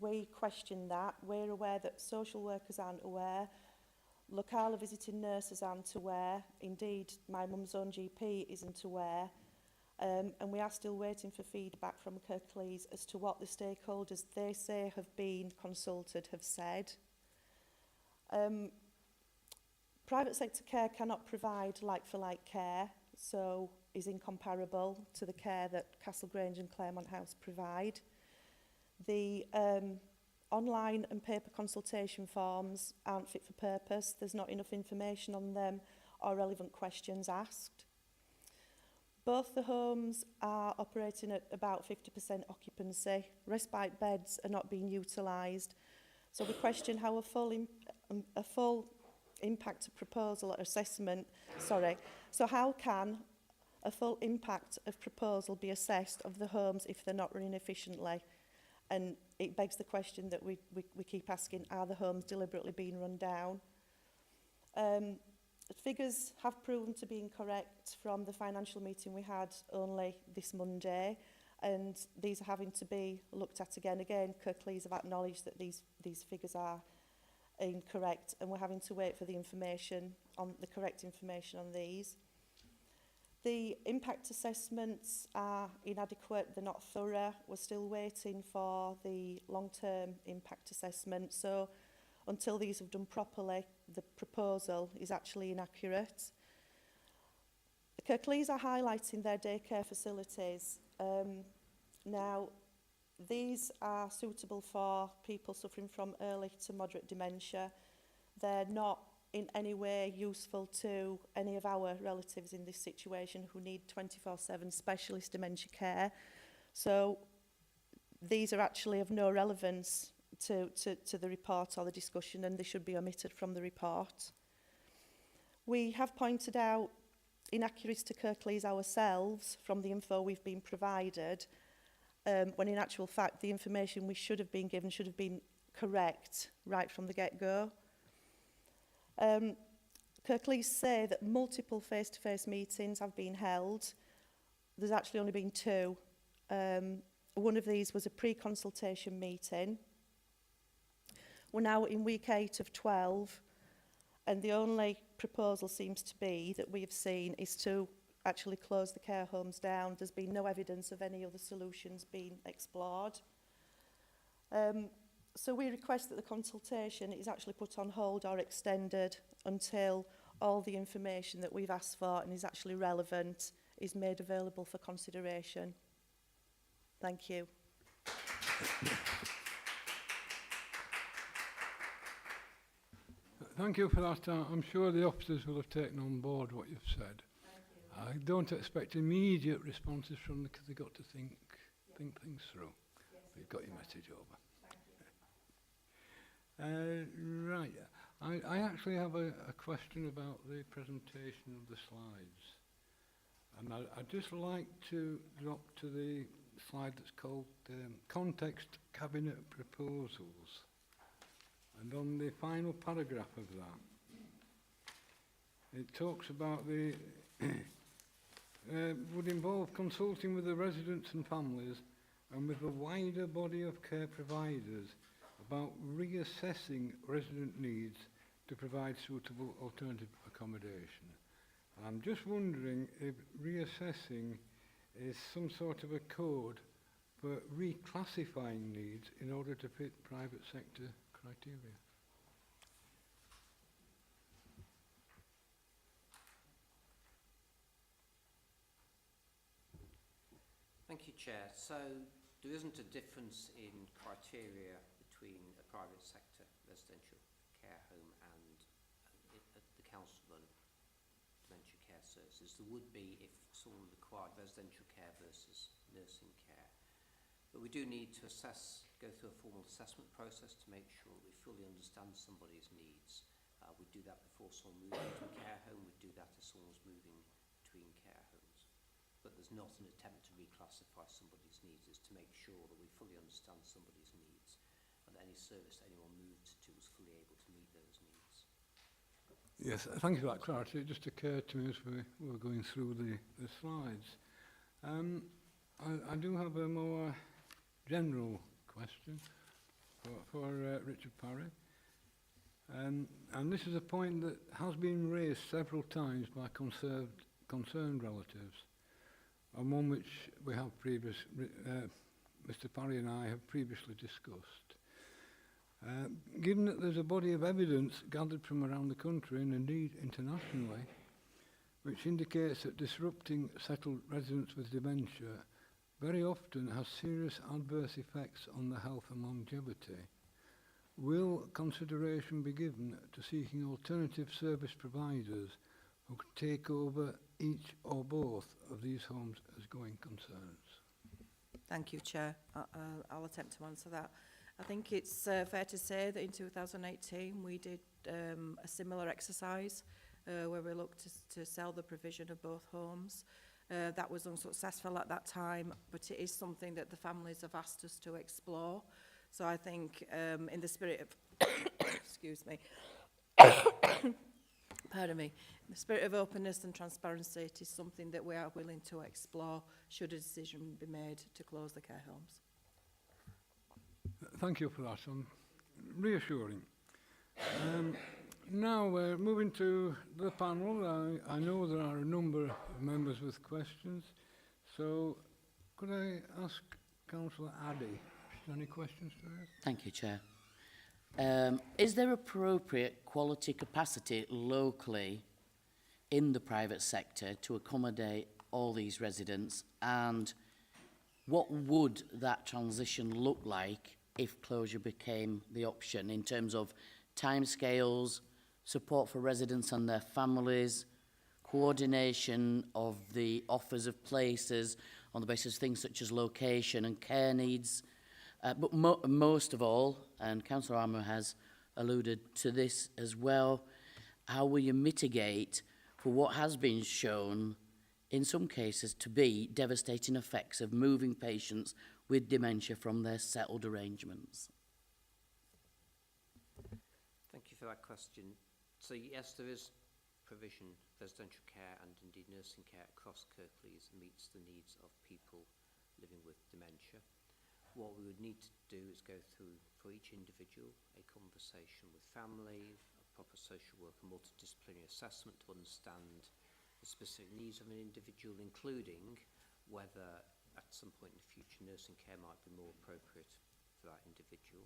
We question that. We're aware that social workers aren't aware. Locala visiting nurses aren't aware. Indeed, my mum's own GP isn't aware. And we are still waiting for feedback from Kirklees as to what the stakeholders they say have been consulted have said. Private sector care cannot provide like-for-like care, so is incomparable to the care that Castle Grange and Claremont House provide. The online and paper consultation forms aren't fit for purpose. There's not enough information on them or relevant questions asked. Both the homes are operating at about 50% occupancy. Respite beds are not being utilised. So we question how a full impact of proposal or assessment, so how can a full impact of proposal be assessed of the homes if they're not running efficiently? And it begs the question that we keep asking, are the homes deliberately being run down? Figures have proven to be incorrect from the financial meeting we had only this Monday, and these are having to be looked at again. Again, Kirklees have acknowledged that these figures are incorrect, and we're having to wait for the correct information on these. The impact assessments are inadequate, they're not thorough. We're still waiting for the long-term impact assessment. So until these have done properly, the proposal is actually inaccurate. The Kirklees are highlighting their daycare facilities. Now, these are suitable for people suffering from early to moderate dementia. They're not in any way useful to any of our relatives in this situation who need 24/7 specialist dementia care. So these are actually of no relevance to the report or the discussion, and they should be omitted from the report. We have pointed out inaccuracies to Kirklees ourselves from the info we've been provided, when in actual fact the information we should have been given should have been correct right from the get-go. Kirklees say that multiple face-to-face meetings have been held. There's actually only been 2. One of these was a pre-consultation meeting. We're now in week 8 of 12, and the only proposal seems to be that we have seen is to actually close the care homes down. There's been no evidence of any other solutions being explored. So we request that the consultation is actually put on hold or extended until all the information that we've asked for and is actually relevant is made available for consideration. Thank you. Thank you for that. I'm sure the officers will have taken on board what you've said. I don't expect immediate responses from them because they've got to think things through. Yes, you've got your message over. Right. I actually have a question about the presentation of the slides. And I'd just like to drop to the slide that's called Context Cabinet Proposals. And on the final paragraph of that, it talks about the would involve consulting with the residents and families and with a wider body of care providers about reassessing resident needs to provide suitable alternative accommodation. I'm just wondering if reassessing is some sort of a code for reclassifying needs in order to fit private sector criteria. Thank you, Chair. So there isn't a difference in criteria between a private sector residential care home and the council-run dementia care services. There would be if someone required residential care versus nursing care. But we do need to go through a formal assessment process to make sure we fully understand somebody's needs. We do that before someone moves into a care home. We do that if someone's moving between care homes. But there's not an attempt to reclassify somebody's needs. It's to make sure that we fully understand somebody's needs and that any service anyone moved to is fully able to meet those needs. Yes, thank you for that clarity. It just occurred to me as we were going through the slides. I do have a more general question for Richard Parry. And this is a point that has been raised several times by concerned relatives, and one which we have Mr. Parry and I have previously discussed. Given that there's a body of evidence gathered from around the country and indeed internationally, which indicates that disrupting settled residents with dementia very often has serious adverse effects on the health and longevity, will consideration be given to seeking alternative service providers who could take over each or both of these homes as going concerns? Thank you, Chair. I'll attempt to answer that. I think it's fair to say that in 2018 we did a similar exercise where we looked to sell the provision of both homes. That was unsuccessful at that time, but it is something that the families have asked us to explore. So I think in the spirit of, excuse me, pardon me, in the spirit of openness and transparency, it is something that we are willing to explore should a decision be made to close the care homes. Thank you for that. Reassuring. Now we're moving to the panel. I know there are a number of members with questions. So could I ask Councillor Addy, any questions for her? Thank you, Chair. Is there appropriate quality capacity locally in the private sector to accommodate all these residents, and what would that transition look like if closure became the option in terms of timescales, support for residents and their families, coordination of the offers of places on the basis of things such as location and care needs, but most of all, and Councillor Armour has alluded to this as well, how will you mitigate for what has been shown in some cases to be devastating effects of moving patients with dementia from their settled arrangements? Thank you for that question. So yes, there is provision of residential care and indeed nursing care across Kirklees meets the needs of people living with dementia. What we would need to do is go through, for each individual, a conversation with family, a proper social work, a multidisciplinary assessment to understand the specific needs of an individual, including whether at some point in the future nursing care might be more appropriate for that individual.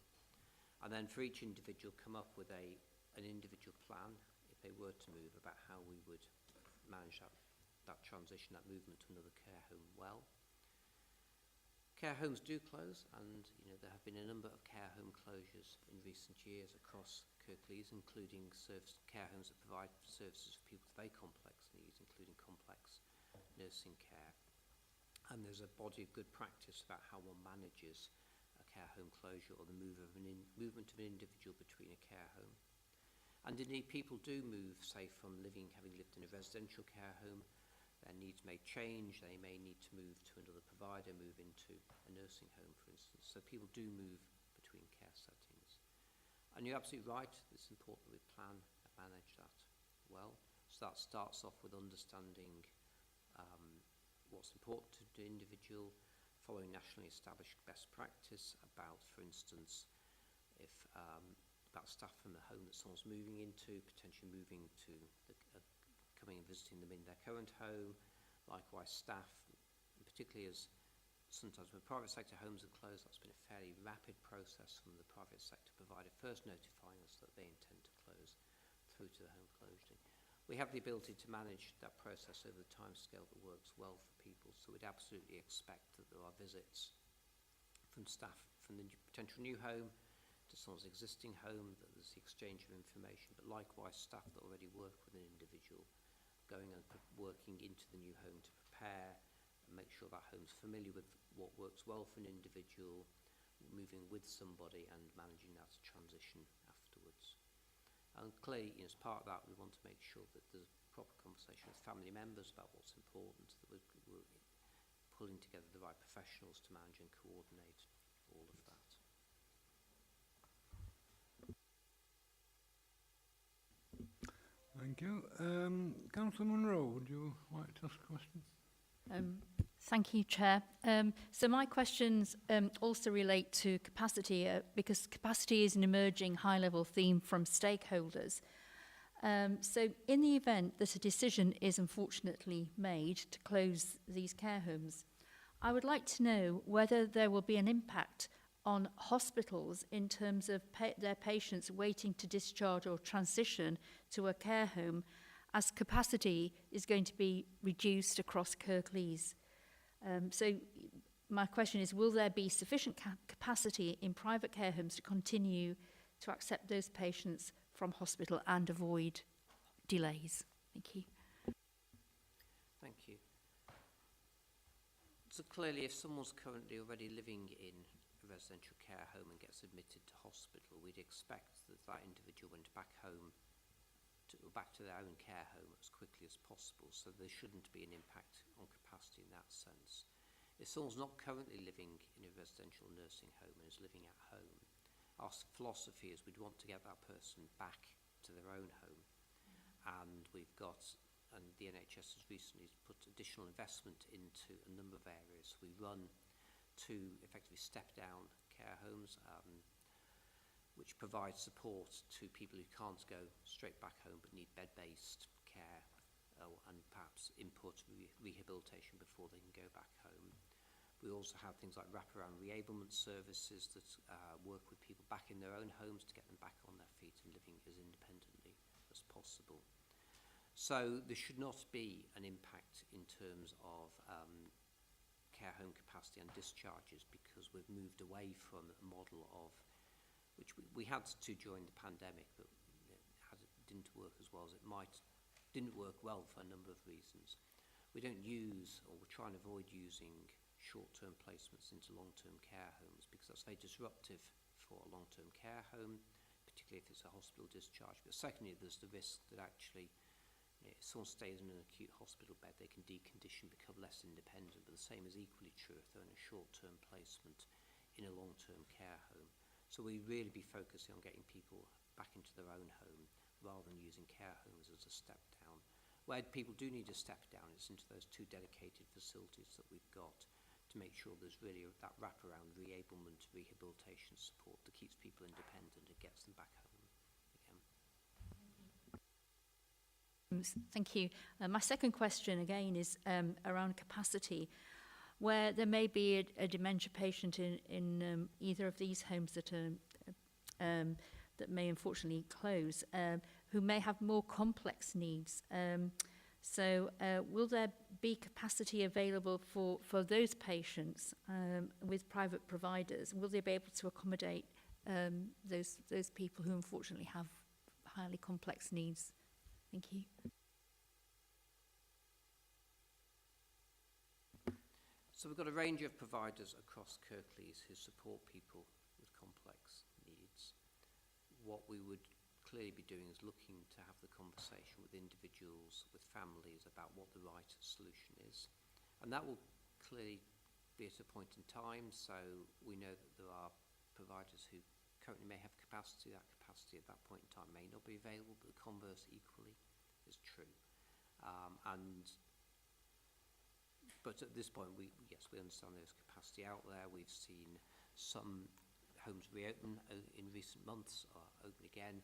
And then for each individual come up with an individual plan, if they were to move, about how we would manage that transition, that movement to another care home well. Care homes do close, and there have been a number of care home closures in recent years across Kirklees, including care homes that provide services for people with very complex needs, including complex nursing care. And there's a body of good practice about how one manages a care home closure or the movement of an individual between a care home. And indeed, people do move, say, from having lived in a residential care home. Their needs may change. They may need to move to another provider, move into a nursing home, for instance. So people do move between care settings. And you're absolutely right. It's important that we plan and manage that well. So that starts off with understanding what's important to the individual, following nationally established best practice about, for instance, if about staff from the home that someone's moving into, potentially moving to a coming and visiting them in their current home, likewise staff, and particularly as sometimes when private sector homes are closed, that's been a fairly rapid process from the private sector provider first notifying us that they intend to close through to the home closing. We have the ability to manage that process over the timescale that works well for people, so we'd absolutely expect that there are visits from staff from the potential new home to someone's existing home, that there's the exchange of information, but likewise staff that already work with an individual going and working into the new home to prepare and make sure that home's familiar with what works well for an individual, moving with somebody and managing that transition afterwards. And clearly, as part of that, we want to make sure that there's proper conversation with family members about what's important, that we're pulling together the right professionals to manage and coordinate all of that. Thank you. Councillor Munro, would you like to ask a question? Thank you, Chair. So my questions also relate to capacity, because capacity is an emerging high-level theme from stakeholders. So in the event that a decision is unfortunately made to close these care homes, I would like to know whether there will be an impact on hospitals in terms of their patients waiting to discharge or transition to a care home, as capacity is going to be reduced across Kirklees. So my question is, will there be sufficient capacity in private care homes to continue to accept those patients from hospital and avoid delays? Thank you. Thank you. So clearly, if someone's currently already living in a residential care home and gets admitted to hospital, we'd expect that that individual went back home, back to their own care home as quickly as possible, so there shouldn't be an impact on capacity in that sense. If someone's not currently living in a residential nursing home and is living at home, our philosophy is we'd want to get that person back to their own home. And we've got, and the NHS has recently put additional investment into a number of areas. We run 2 effectively step-down care homes, which provide support to people who can't go straight back home but need bed-based care and perhaps input rehabilitation before they can go back home. We also have things like wraparound reablement services that work with people back in their own homes to get them back on their feet and living as independently as possible. So there should not be an impact in terms of care home capacity and discharges, because we've moved away from a model of which we had to during the pandemic, but it didn't work as well as it might. Didn't work well for a number of reasons. We don't use, or we're trying to avoid using, short-term placements into long-term care homes, because that's very disruptive for a long-term care home, particularly if it's a hospital discharge. But secondly, there's the risk that actually, if someone stays in an acute hospital bed, they can decondition, become less independent. But the same is equally true if they're in a short-term placement in a long-term care home. So we really be focusing on getting people back into their own home rather than using care homes as a step down. Where people do need a step down, it's into those 2 dedicated facilities that we've got to make sure there's really that wraparound reablement, rehabilitation support that keeps people independent and gets them back home again. Thank you. My second question again is around capacity. Where there may be a dementia patient in either of these homes that that may unfortunately close, who may have more complex needs. So will there be capacity available for those patients with private providers? Will they be able to accommodate those people who unfortunately have highly complex needs? Thank you. So we've got a range of providers across Kirklees who support people with complex needs. What we would clearly be doing is looking to have the conversation with individuals, with families, about what the right solution is. And that will clearly be at a point in time, so we know that there are providers who currently may have capacity. That capacity at that point in time may not be available, but the converse equally is true. But at this point, we understand there's capacity out there. We've seen some homes reopen in recent months, or open again.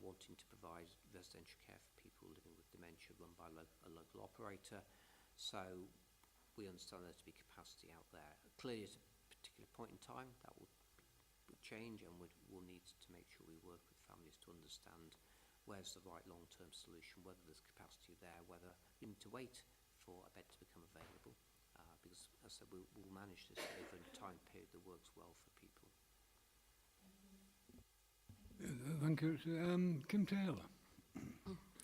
wanting to provide residential care for people living with dementia run by a local operator. So we understand there to be capacity out there. Clearly at a particular point in time that will change, and we'll need to make sure we work with families to understand where's the right long-term solution, whether there's capacity there, whether we need to wait for a bed to become available, because as I said, we'll manage this over a time period that works well for people. Thank you. Kim Taylor.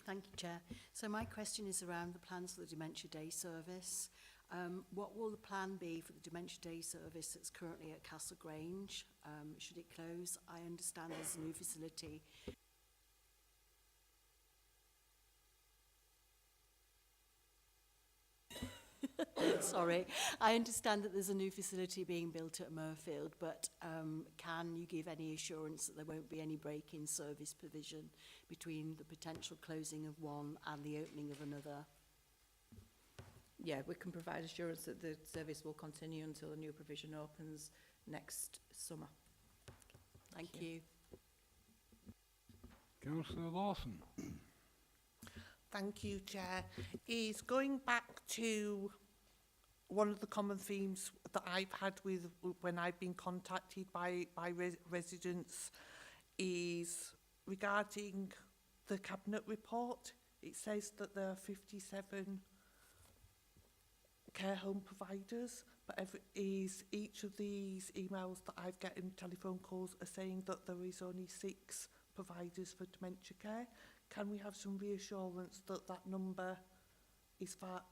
Thank you, Chair. So my question is around the plans for the Dementia Day service. What will the plan be for the Dementia Day service that's currently at Castle Grange? Should it close? I understand there's a new facility. Sorry. I understand that there's a new facility being built at Murfield, but can you give any assurance that there won't be any break-in service provision between the potential closing of one and the opening of another? Yeah, we can provide assurance that the service will continue until the new provision opens next summer. Thank you. Councillor Lawson. Thank you, Chair. Is going back to one of the common themes that I've had with when I've been contacted by residents is regarding the Cabinet report. It says that there are 57 care home providers, but each of these emails that I've getting, telephone calls, are saying that there is only 6 providers for dementia care. Can we have some reassurance that that number is far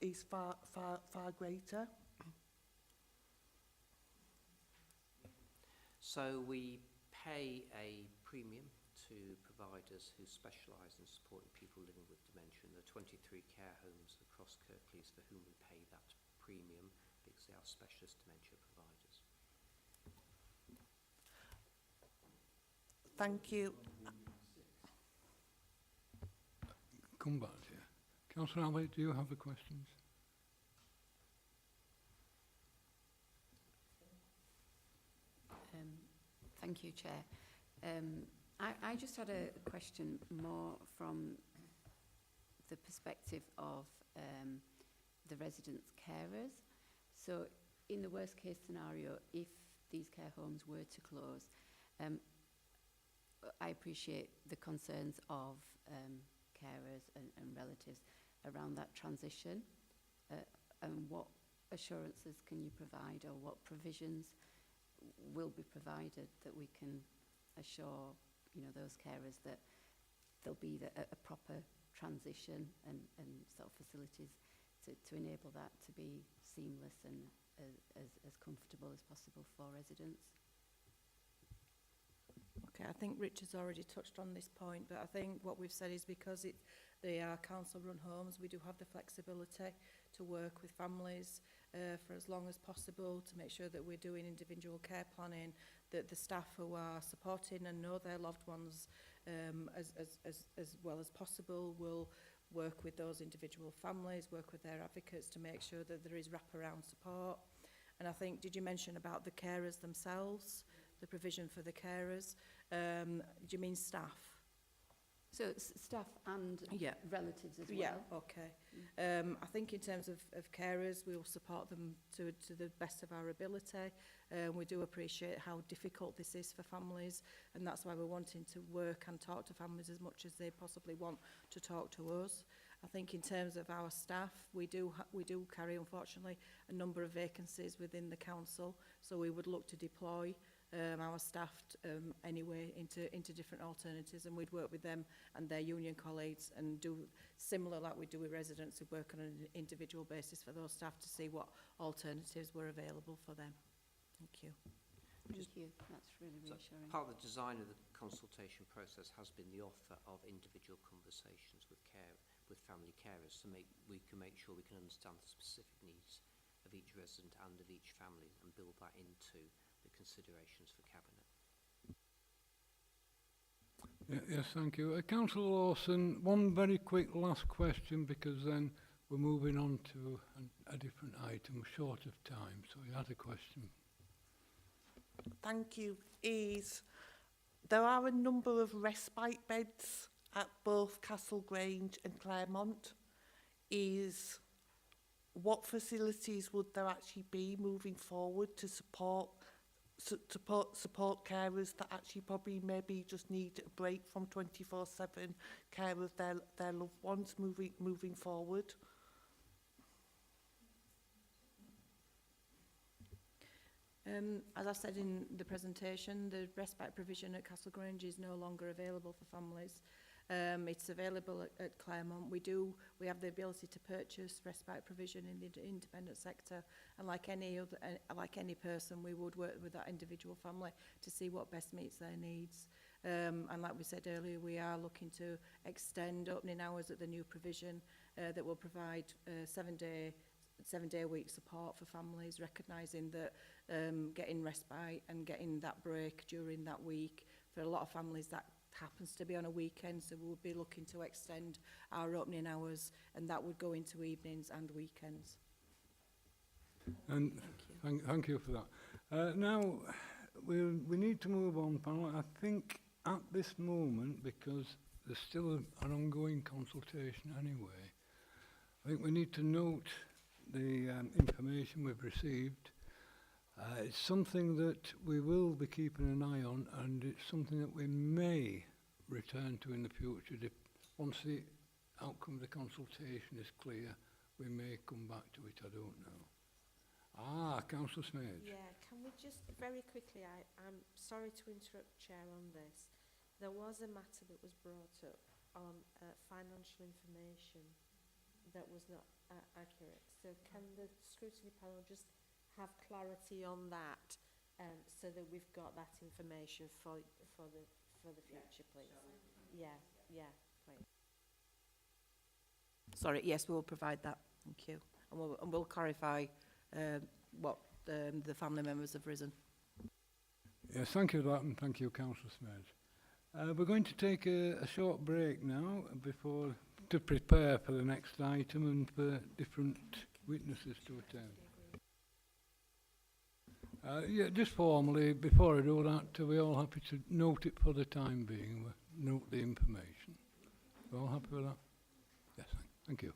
greater? So we pay a premium to providers who specialise in supporting people living with dementia. And there are 23 care homes across Kirklees for whom we pay that premium because they are specialist dementia providers. Thank you. Come back here. Councillor Alley, do you have the questions? Thank you, Chair. I just had a question more from the perspective of the residents' carers. So in the worst case scenario, if these care homes were to close, I appreciate the concerns of carers and relatives around that transition, and what assurances can you provide, or what provisions will be provided that we can assure, you know, those carers that there'll be a proper transition and sort of facilities to enable that to be seamless and as comfortable as possible for residents. Okay, I think Richard's already touched on this point, but I think what we've said is because they are council-run homes, we do have the flexibility to work with families for as long as possible to make sure that we're doing individual care planning, that the staff who are supporting and know their loved ones as well as possible will work with those individual families, work with their advocates to make sure that there is wraparound support. And I think, did you mention about the carers themselves, the provision for the carers? Do you mean staff? So staff and relatives as well? Yeah, okay. I think in terms of carers, we will support them to the best of our ability. We do appreciate how difficult this is for families, and that's why we're wanting to work and talk to families as much as they possibly want to talk to us. I think in terms of our staff, we do carry, unfortunately, a number of vacancies within the council, so we would look to deploy our staff anyway into different alternatives, and we'd work with them and their union colleagues and do similar like we do with residents who work on an individual basis for those staff to see what alternatives were available for them. Thank you. Thank you. That's really reassuring. Part of the design of the consultation process has been the offer of individual conversations with family carers to we can make sure we can understand the specific needs of each resident and of each family and build that into the considerations for Cabinet. Yes, thank you. Councillor Lawson, one very quick last question, because then we're moving on to a different item, short of time. So you had a question. Thank you. Is there are a number of respite beds at both Castle Grange and Claremont. Is what facilities would there actually be moving forward to support carers that actually probably maybe just need a break from 24/7 care of their loved ones moving forward? As I said in the presentation, the respite provision at Castle Grange is no longer available for families. It's available at Claremont. We have the ability to purchase respite provision in the independent sector, and like any person, we would work with that individual family to see what best meets their needs. And like we said earlier, we are looking to extend opening hours at the new provision that will provide 7-day-a-week support for families, recognising that getting respite and getting that break during that week, for a lot of families that happens to be on a weekend, so we'll be looking to extend our opening hours, and that would go into evenings and weekends. And thank you for that. Now, we need to move on, panel. I think at this moment, because there's still an ongoing consultation anyway, I think we need to note the information we've received. It's something that we will be keeping an eye on, and it's something that we may return to in the future. Once the outcome of the consultation is clear, we may come back to it, I don't know. Councillor Smage. Yeah, can we just very quickly, I'm sorry to interrupt Chair on this. There was a matter that was brought up on financial information that was not accurate. So can the scrutiny panel just have clarity on that, so that we've got that information for the future, please? Yeah, please. Sorry, yes, we will provide that. Thank you. And we'll clarify what the family members have risen. Yes, thank you for that, and thank you, Councillor Smedge. We're going to take a short break now to prepare for the next item and for different witnesses to attend. Yeah, just formally, before I do that, are we all happy to note it for the time being? Note the information. We're all happy with that? Yes, thank you.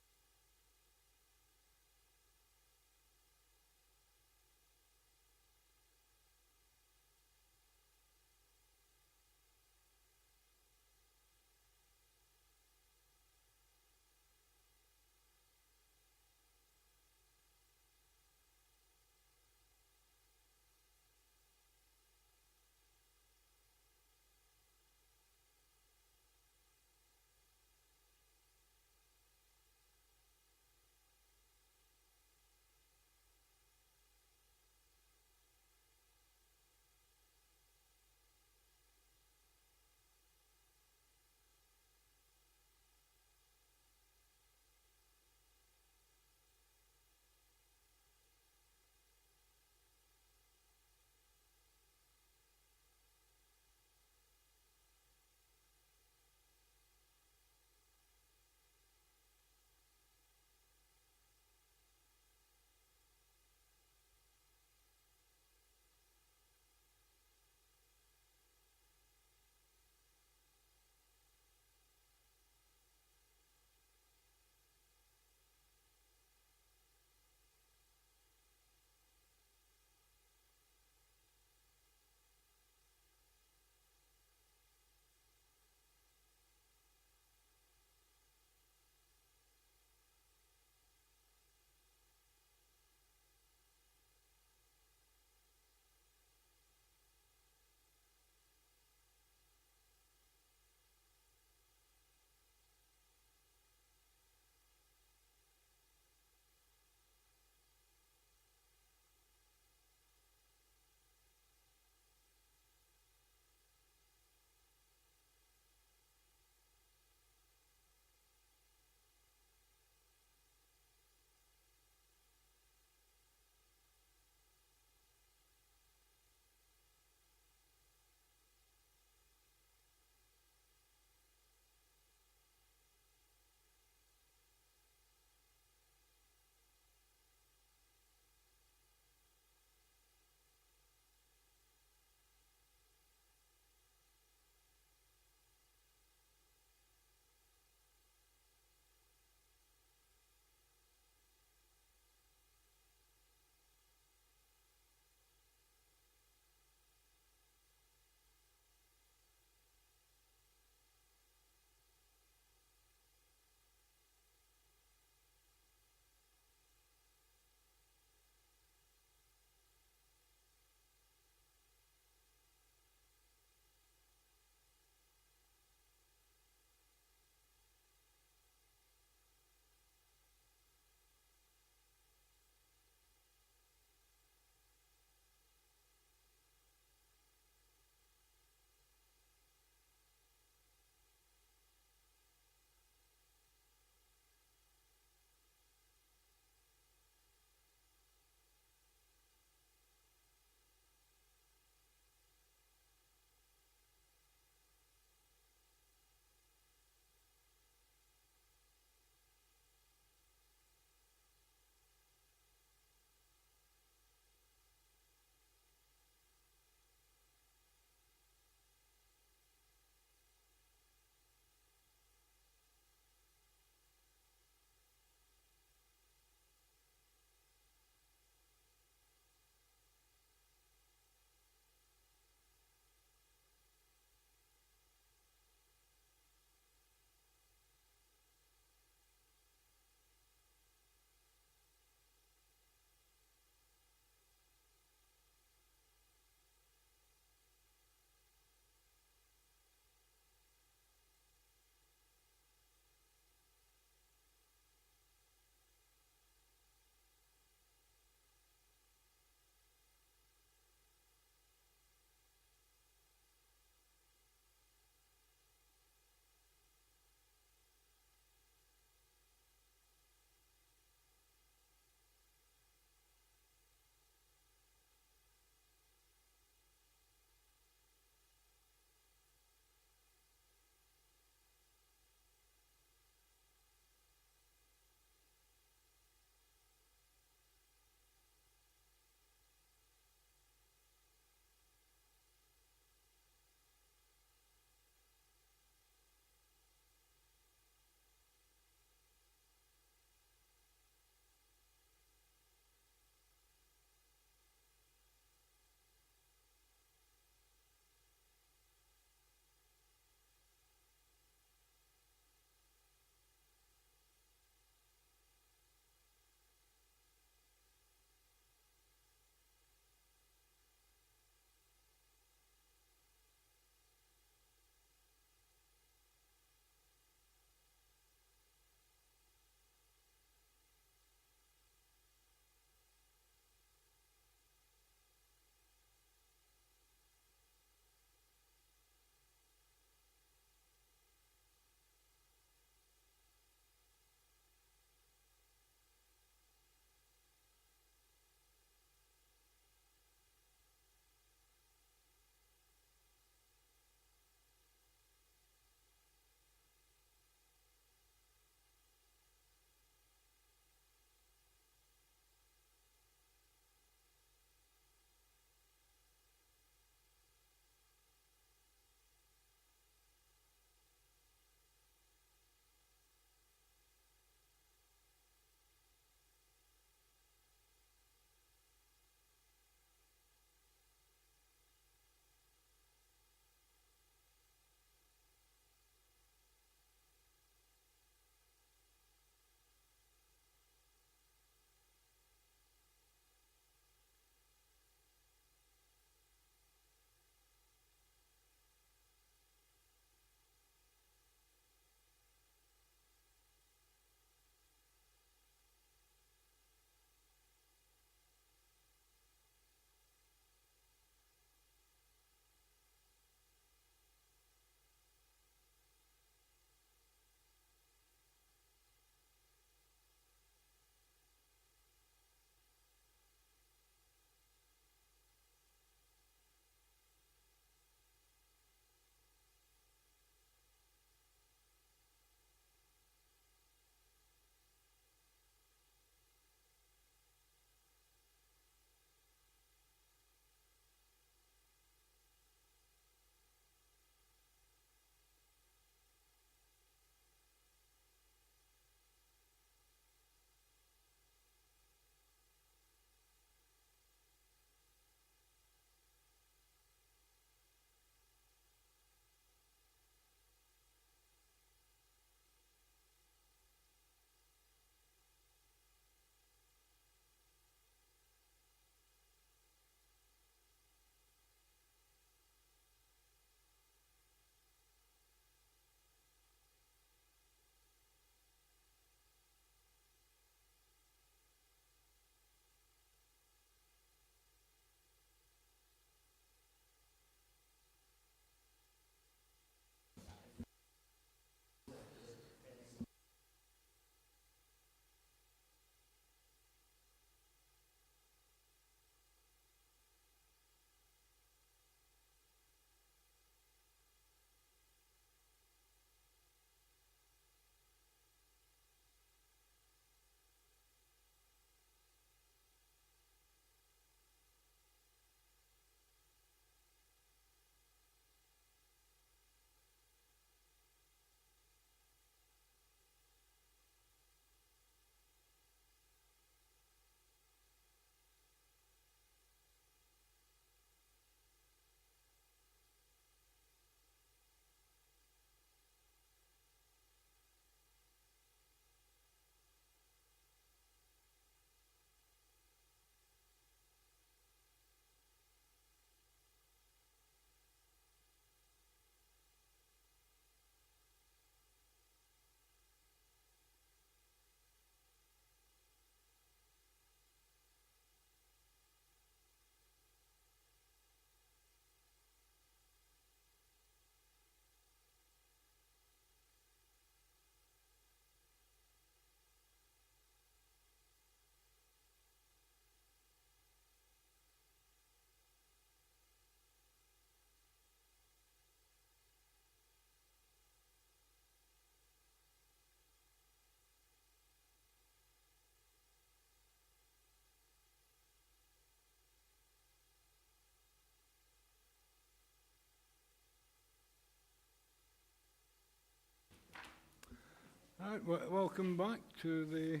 Right, welcome back to the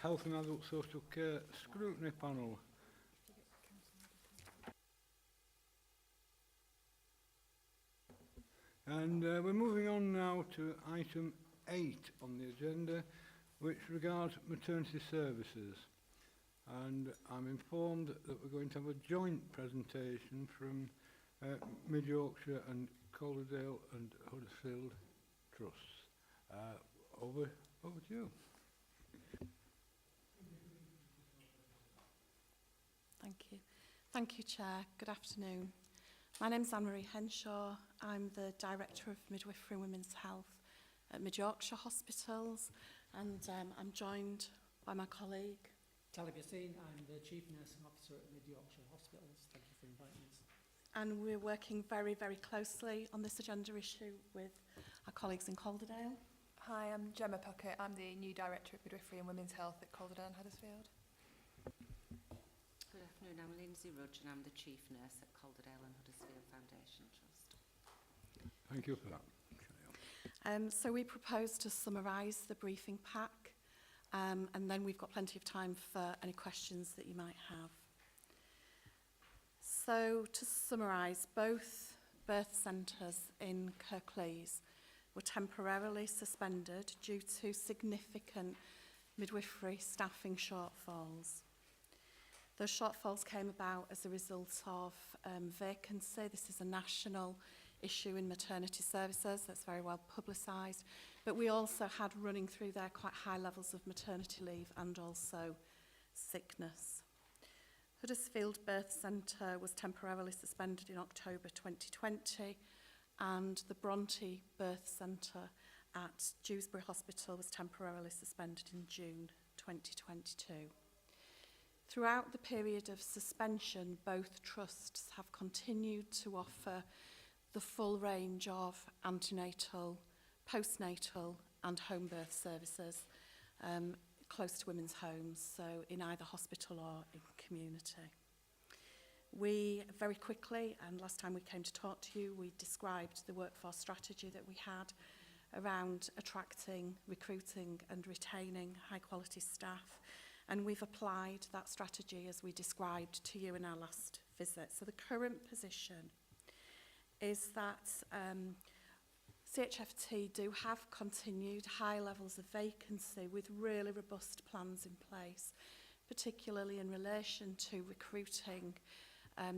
Health and Adult Social Care Scrutiny Panel. And we're moving on now to item 8 on the agenda, which regards maternity services. And I'm informed that we're going to have a joint presentation from Mid Yorkshire and Calderdale and Huddersfield Trusts. Over to you. Thank you, Chair. Good afternoon. My name's Anne-Marie Henshaw. I'm the Director of Midwifery and Women's Health at Mid Yorkshire Hospitals, and I'm joined by my colleague. Talib Yassin, I'm the Chief Nursing Officer at Mid Yorkshire Hospitals. Thank you for inviting us. And we're working very, very closely on this agenda issue with our colleagues in Calderdale. Hi, I'm Gemma Puckett. I'm the new Director of Midwifery and Women's Health at Calderdale and Huddersfield. Good afternoon, I'm Lindsay Rudge and I'm the Chief Nurse at Calderdale and Huddersfield Foundation Trust. Thank you for that. So we propose to summarise the briefing pack, and then we've got plenty of time for any questions that you might have. So to summarise, both birth centres in Kirklees were temporarily suspended due to significant midwifery staffing shortfalls. Those shortfalls came about as a result of vacancy. This is a national issue in maternity services that's very well publicised, but we also had running through there quite high levels of maternity leave and also sickness. Huddersfield Birth Centre was temporarily suspended in October 2020, and the Bronte Birth Centre at Dewsbury Hospital was temporarily suspended in June 2022. Throughout the period of suspension, both trusts have continued to offer the full range of antenatal, postnatal and home birth services close to women's homes, so in either hospital or in community. We very quickly, and last time we came to talk to you, we described the workforce strategy that we had around attracting, recruiting and retaining high quality staff, and we've applied that strategy as we described to you in our last visit. So the current position is that CHFT do have continued high levels of vacancy with really robust plans in place, particularly in relation to recruiting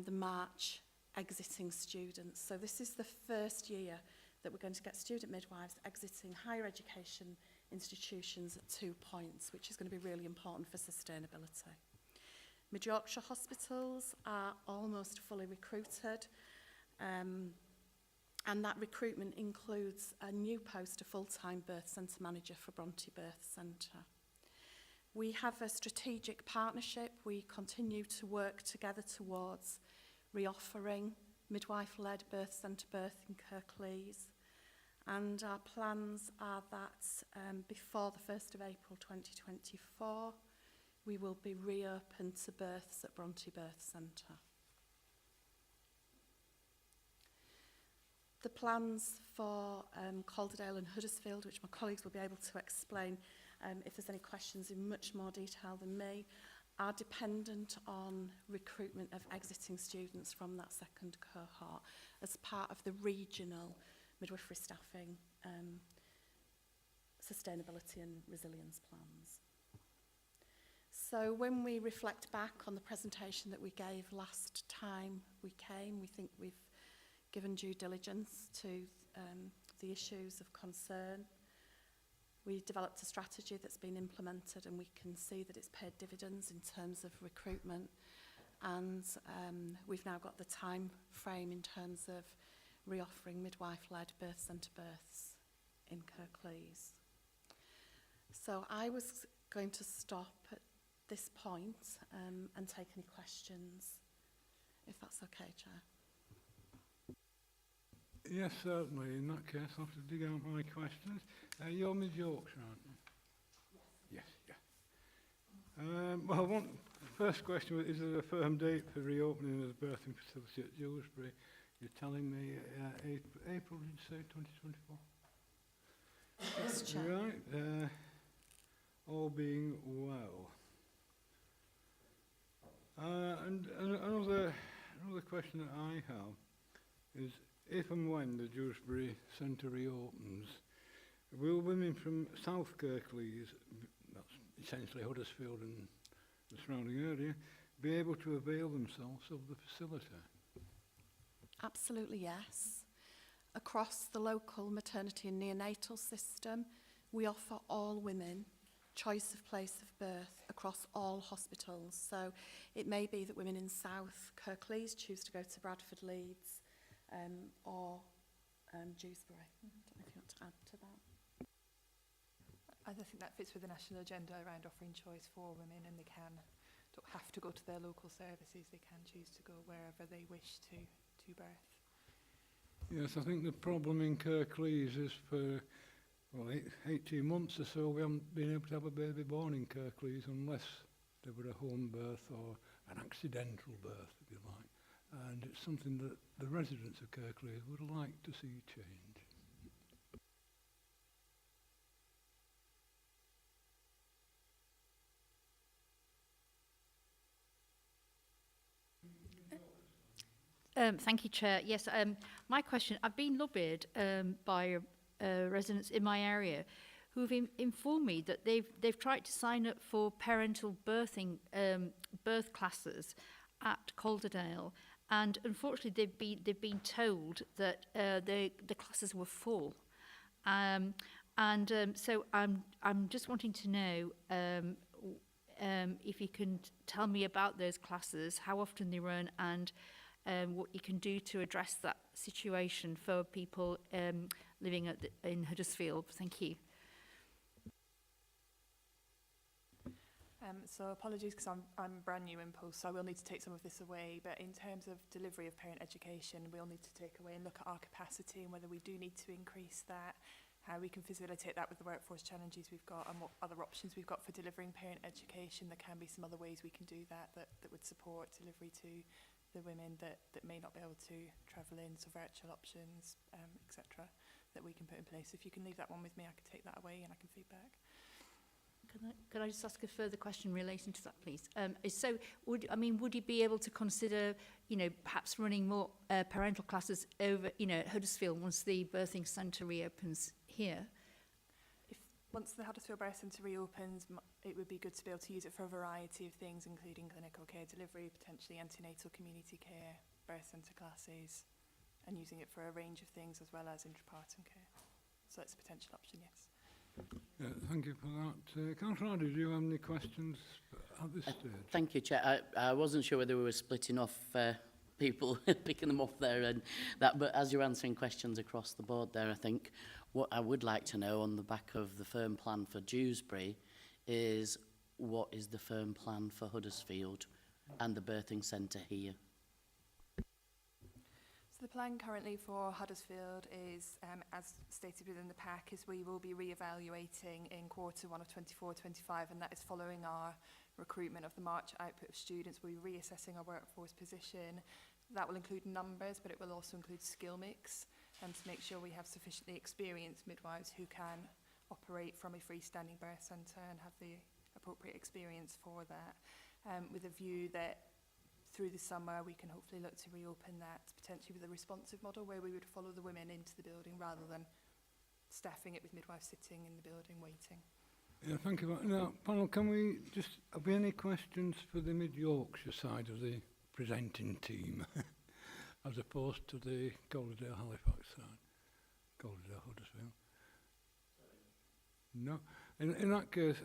the March exiting students. So this is the first year that we're going to get student midwives exiting higher education institutions at 2 points, which is going to be really important for sustainability. Mid Yorkshire Hospitals are almost fully recruited, and that recruitment includes a new post, a full-time birth centre manager for Bronte Birth Centre. We have a strategic partnership. We continue to work together towards reoffering midwife-led birth centre birth in Kirklees. And our plans are that before the 1st of April 2024, we will be reopened to births at Bronte Birth Centre. The plans for Calderdale and Huddersfield, which my colleagues will be able to explain if there's any questions in much more detail than me, are dependent on recruitment of exiting students from that second cohort as part of the regional midwifery staffing sustainability and resilience plans. So when we reflect back on the presentation that we gave last time we came, we think we've given due diligence to the issues of concern. We developed a strategy that's been implemented and we can see that it's paid dividends in terms of recruitment, and we've now got the time frame in terms of reoffering midwife-led birth centre births in Kirklees. So I was going to stop at this point and take any questions, if that's okay, Chair. Yes, certainly. In that case, I'll have to dig out my questions. You're Mid Yorkshire, aren't you? Yes. Well, first question is there a firm date for reopening of the birthing facility at Dewsbury? You're telling me April, did you say, 2024? Yes, Chair. Right, all being well. And another question that I have is, if and when the Dewsbury Centre reopens, will women from South Kirklees, that's essentially Huddersfield and the surrounding area, be able to avail themselves of the facility? Absolutely, yes. Across the local maternity and neonatal system, we offer all women choice of place of birth across all hospitals. So it may be that women in South Kirklees choose to go to Bradford Leeds or Dewsbury. I don't know if you want to add to that. I think that fits with the national agenda around offering choice for women, and they don't have to go to their local services. They can choose to go wherever they wish to birth. Yes, I think the problem in Kirklees is for 18 months or so we haven't been able to have a baby born in Kirklees unless there were a home birth or an accidental birth, if you like. And it's something that the residents of Kirklees would like to see change. Thank you, Chair. Yes, my question, I've been lobbied by residents in my area who've informed me that they've tried to sign up for parental birthing birth classes at Calderdale, and unfortunately they've been told that the classes were full. So I'm just wanting to know if you can tell me about those classes, how often they run, and what you can do to address that situation for people living in Huddersfield. Thank you. So apologies because I'm brand new in post, so I will need to take some of this away. But in terms of delivery of parent education, we'll need to take away and look at our capacity and whether we do need to increase that, how we can facilitate that with the workforce challenges we've got, and what other options we've got for delivering parent education. There can be some other ways we can do that would support delivery to the women that may not be able to travel in, so virtual options, etc., that we can put in place. If you can leave that one with me, I can take that away and I can feedback. Can I just ask a further question relating to that, please? So, would you be able to consider, perhaps running more parental classes over, at Huddersfield once the birthing centre reopens here? Once the Huddersfield Birth Centre reopens, it would be good to be able to use it for a variety of things, including clinical care delivery, potentially antenatal community care, birth centre classes, and using it for a range of things as well as intrapartum care. So it's a potential option, yes. Thank you for that. Councillor Addy, do you have any questions at this stage? Thank you, Chair. I wasn't sure whether we were splitting off people, picking them off there and that, but as you're answering questions across the board there, I think what I would like to know on the back of the firm plan for Dewsbury is what is the firm plan for Huddersfield and the birthing centre here? So the plan currently for Huddersfield is, as stated within the pack, is we will be re-evaluating in Q1 of 24-25, and that is following our recruitment of the March output of students. We'll be reassessing our workforce position. That will include numbers, but it will also include skill mix, and to make sure we have sufficiently experienced midwives who can operate from a freestanding birth centre and have the appropriate experience for that, with a view that through the summer we can hopefully look to reopen that potentially with a responsive model where we would follow the women into the building rather than staffing it with midwives sitting in the building waiting. Yeah, thank you. Now, panel, can we just, have we any questions for the Mid-Yorkshire side of the presenting team as opposed to the Calderdale Halifax side? Calderdale Huddersfield? No? In that case,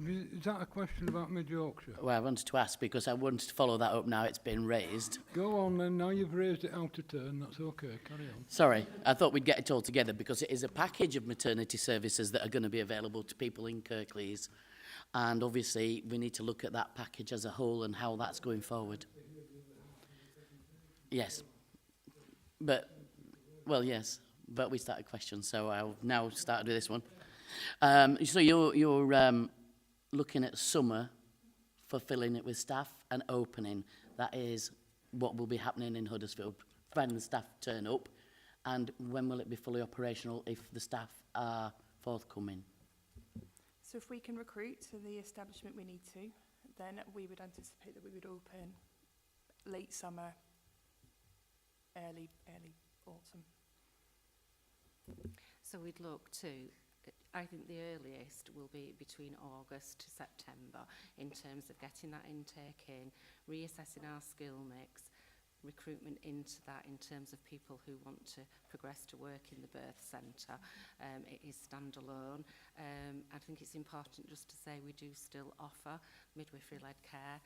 is that a question about Mid-Yorkshire? Well, I wanted to ask because I wanted to follow that up now it's been raised. Go on then, now you've raised it out of turn, that's okay, carry on. Sorry, I thought we'd get it all together because it is a package of maternity services that are going to be available to people in Kirklees. And obviously, we need to look at that package as a whole and how that's going forward. Yes. But, well, yes, but we started questions, so I'll now start with this one. So you're looking at summer for filling it with staff and opening. That is what will be happening in Huddersfield, providing the staff turn up. And when will it be fully operational if the staff are forthcoming? So if we can recruit to the establishment we need to, then we would anticipate that we would open late summer, early autumn. So we'd look to, I think the earliest will be between August to September in terms of getting that intake in, reassessing our skill mix, recruitment into that in terms of people who want to progress to work in the birth centre. It is standalone. I think it's important just to say we do still offer midwifery-led care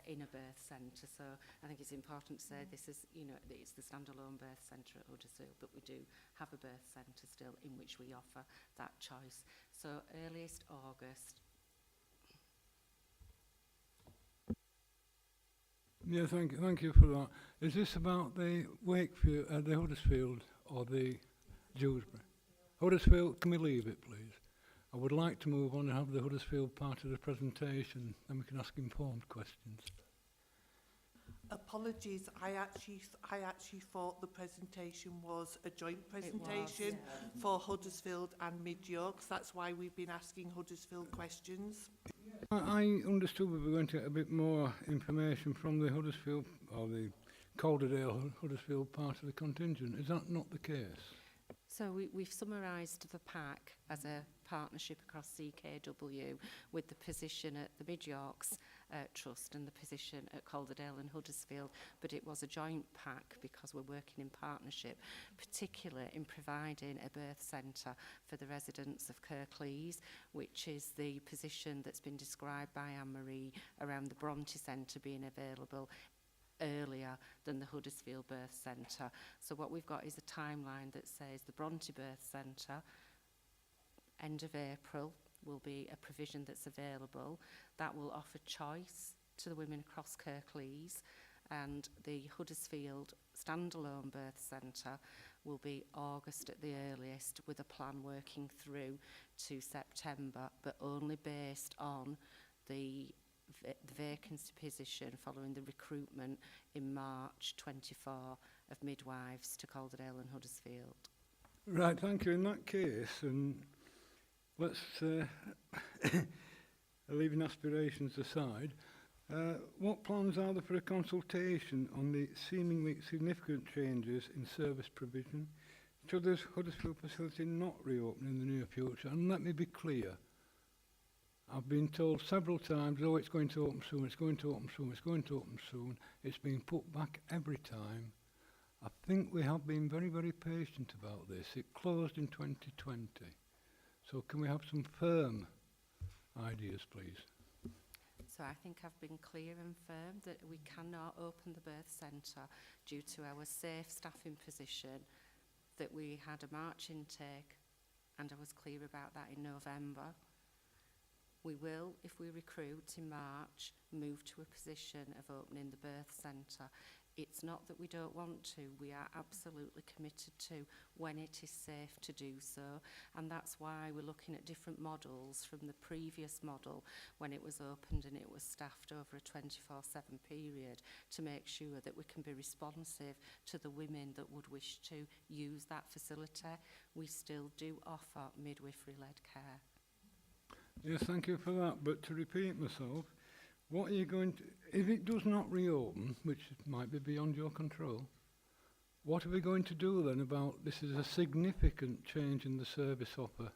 in a birth centre. So I think it's important to say this is, you know, it's the standalone birth centre at Huddersfield, but we do have a birth centre still in which we offer that choice. So earliest August. Yeah, thank you for that. Is this about the Wakefield, the Huddersfield, or the Dewsbury? Huddersfield, can we leave it, please? I would like to move on and have the Huddersfield part of the presentation, then we can ask informed questions. Apologies, I actually thought the presentation was a joint presentation for Huddersfield and Mid Yorks. That's why we've been asking Huddersfield questions. I understood we were going to get a bit more information from the Huddersfield, or the Calderdale Huddersfield part of the contingent. Is that not the case? So we've summarised the pack as a partnership across CKW with the position at the Mid Yorks Trust and the position at Calderdale and Huddersfield, but it was a joint pack because we're working in partnership, particularly in providing a birth centre for the residents of Kirklees, which is the position that's been described by Anne-Marie around the Bronte Centre being available earlier than the Huddersfield Birth Centre. So what we've got is a timeline that says the Bronte Birth Centre, end of April, will be a provision that's available. That will offer choice to the women across Kirklees, and the Huddersfield standalone birth centre will be August at the earliest, with a plan working through to September, but only based on the vacancy position following the recruitment in March 24 of midwives to Calderdale and Huddersfield. Right, thank you. In that case, and let's, leaving aspirations aside, what plans are there for a consultation on the seemingly significant changes in service provision? Should this Huddersfield facility not reopen in the near future? And let me be clear, I've been told several times, oh, it's going to open soon, it's going to open soon, it's going to open soon. It's been put back every time. I think we have been very, very patient about this. It closed in 2020. So can we have some firm ideas, please? So I think I've been clear and firm that we cannot open the birth centre due to our safe staffing position, that we had a March intake, and I was clear about that in November. We will, if we recruit in March, move to a position of opening the birth centre. It's not that we don't want to, we are absolutely committed to when it is safe to do so, and that's why we're looking at different models from the previous model when it was opened and it was staffed over a 24/7 period, to make sure that we can be responsive to the women that would wish to use that facility. We still do offer midwifery-led care. Yes, thank you for that. But to repeat myself, what are you going to, if it does not reopen, which might be beyond your control, what are we going to do then about this is a significant change in the service offer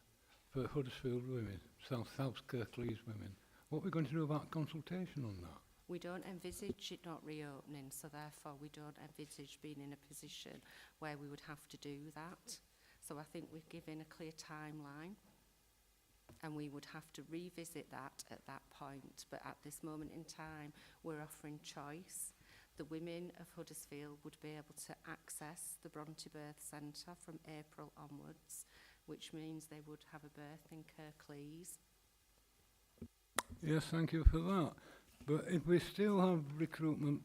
for Huddersfield women, South Kirklees women? What are we going to do about consultation on that? We don't envisage it not reopening, so therefore we don't envisage being in a position where we would have to do that. So I think we've given a clear timeline, and we would have to revisit that at that point. But at this moment in time, we're offering choice. The women of Huddersfield would be able to access the Bronte Birth Centre from April onwards, which means they would have a birth in Kirklees. Yes, thank you for that. But if we still have recruitment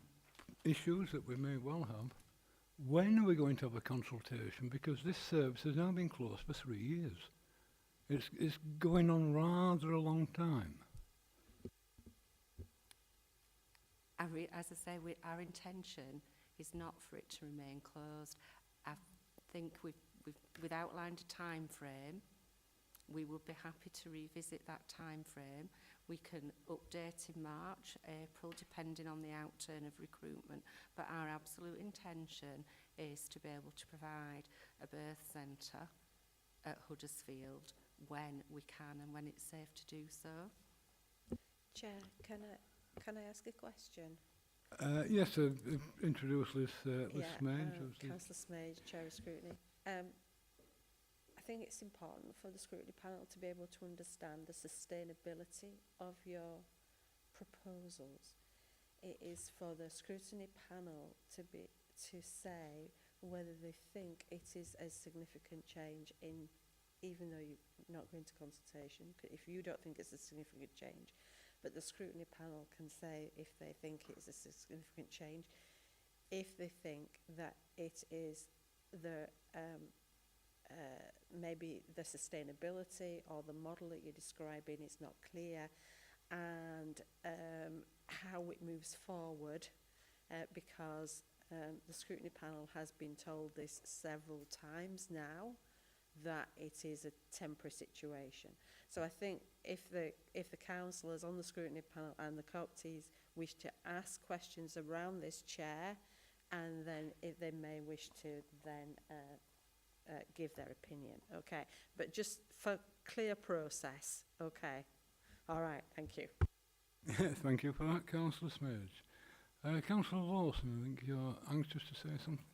issues that we may well have, when are we going to have a consultation? Because this service has now been closed for 3 years. It's going on rather a long time. As I say, our intention is not for it to remain closed. I think we've outlined a time frame, We would be happy to revisit that time frame. We can update in March, April, depending on the outturn of recruitment. But our absolute intention is to be able to provide a birth centre at Huddersfield when we can and when it's safe to do so. Chair, can I ask a question? Yes, introduce Liz Smage. Councillor Smage, Chair of Scrutiny. I think it's important for the Scrutiny panel to be able to understand the sustainability of your proposals. It is for the Scrutiny panel to say whether they think it is a significant change in, even though you're not going to consultation, if you don't think it's a significant change, but the Scrutiny panel can say if they think it's a significant change, if they think that it is the maybe the sustainability or the model that you're describing is not clear, and how it moves forward, because the Scrutiny panel has been told this several times now, that it is a temporary situation. So I think if the councillors on the Scrutiny panel and the COPTs wish to ask questions around this chair, and then if they may wish to then give their opinion, okay? But just for clear process, okay? All right, thank you. Thank you for that, Councillor Smage. Councillor Lawson, I think you're anxious to say something.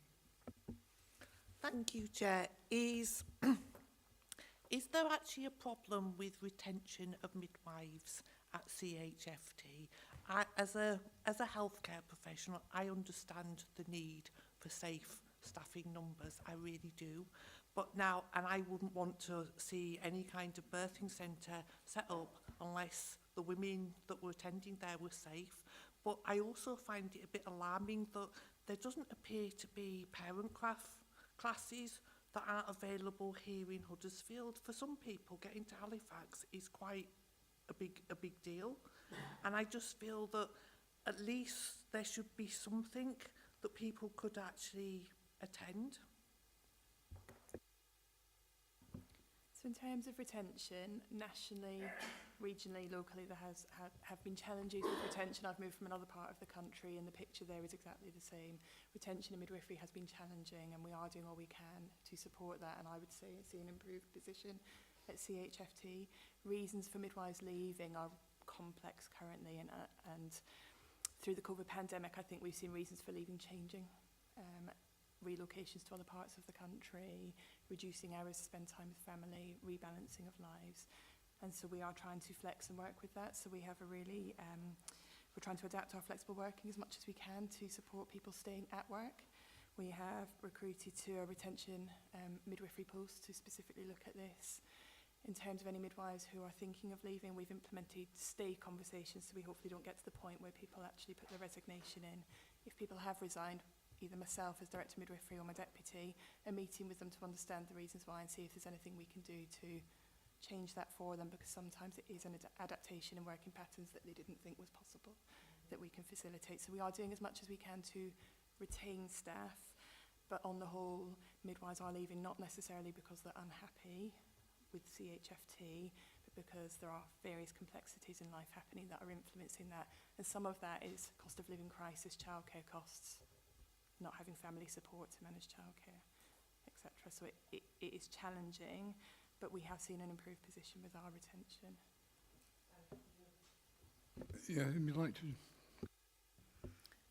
Thank you, Chair. Is there actually a problem with retention of midwives at CHFT? As a healthcare professional, I understand the need for safe staffing numbers, I really do. But now, and I wouldn't want to see any kind of birthing centre set up unless the women that were attending there were safe. But I also find it a bit alarming that there doesn't appear to be parent classes that aren't available here in Huddersfield. For some people, getting to Halifax is quite a big deal. And I just feel that at least there should be something that people could actually attend. So in terms of retention, nationally, regionally, locally, there have been challenges with retention. I've moved from another part of the country and the picture there is exactly the same. Retention in midwifery has been challenging and we are doing all we can to support that, and I would say see an improved position at CHFT. Reasons for midwives leaving are complex currently, and through the COVID pandemic I think we've seen reasons for leaving changing. Relocations to other parts of the country, reducing hours to spend time with family, rebalancing of lives. And so we are trying to flex and work with that. So we have a really, we're trying to adapt our flexible working as much as we can to support people staying at work. We have recruited to a retention midwifery post to specifically look at this. In terms of any midwives who are thinking of leaving, we've implemented stay conversations so we hopefully don't get to the point where people actually put their resignation in. If people have resigned, either myself as Director of Midwifery or my deputy, a meeting with them to understand the reasons why and see if there's anything we can do to change that for them, because sometimes it is an adaptation in working patterns that they didn't think was possible that we can facilitate. So we are doing as much as we can to retain staff, but on the whole, midwives are leaving not necessarily because they're unhappy with CHFT, but because there are various complexities in life happening that are influencing that. And some of that is cost of living crisis, childcare costs, not having family support to manage childcare, etc. So it is challenging, but we have seen an improved position with our retention. Yeah, would you like to?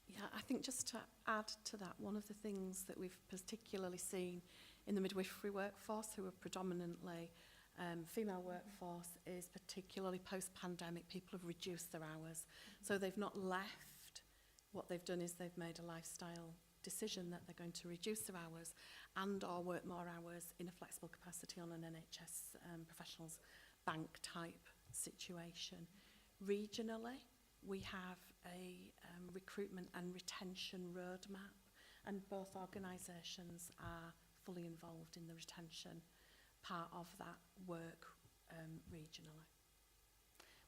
Yeah, I think just to add to that, one of the things that we've particularly seen in the midwifery workforce, who are predominantly female workforce, is particularly post-pandemic, people have reduced their hours. So they've not left. What they've done is they've made a lifestyle decision that they're going to reduce their hours and or work more hours in a flexible capacity on an NHS professionals bank type situation. Regionally, we have a recruitment and retention roadmap, and both organisations are fully involved in the retention part of that work regionally.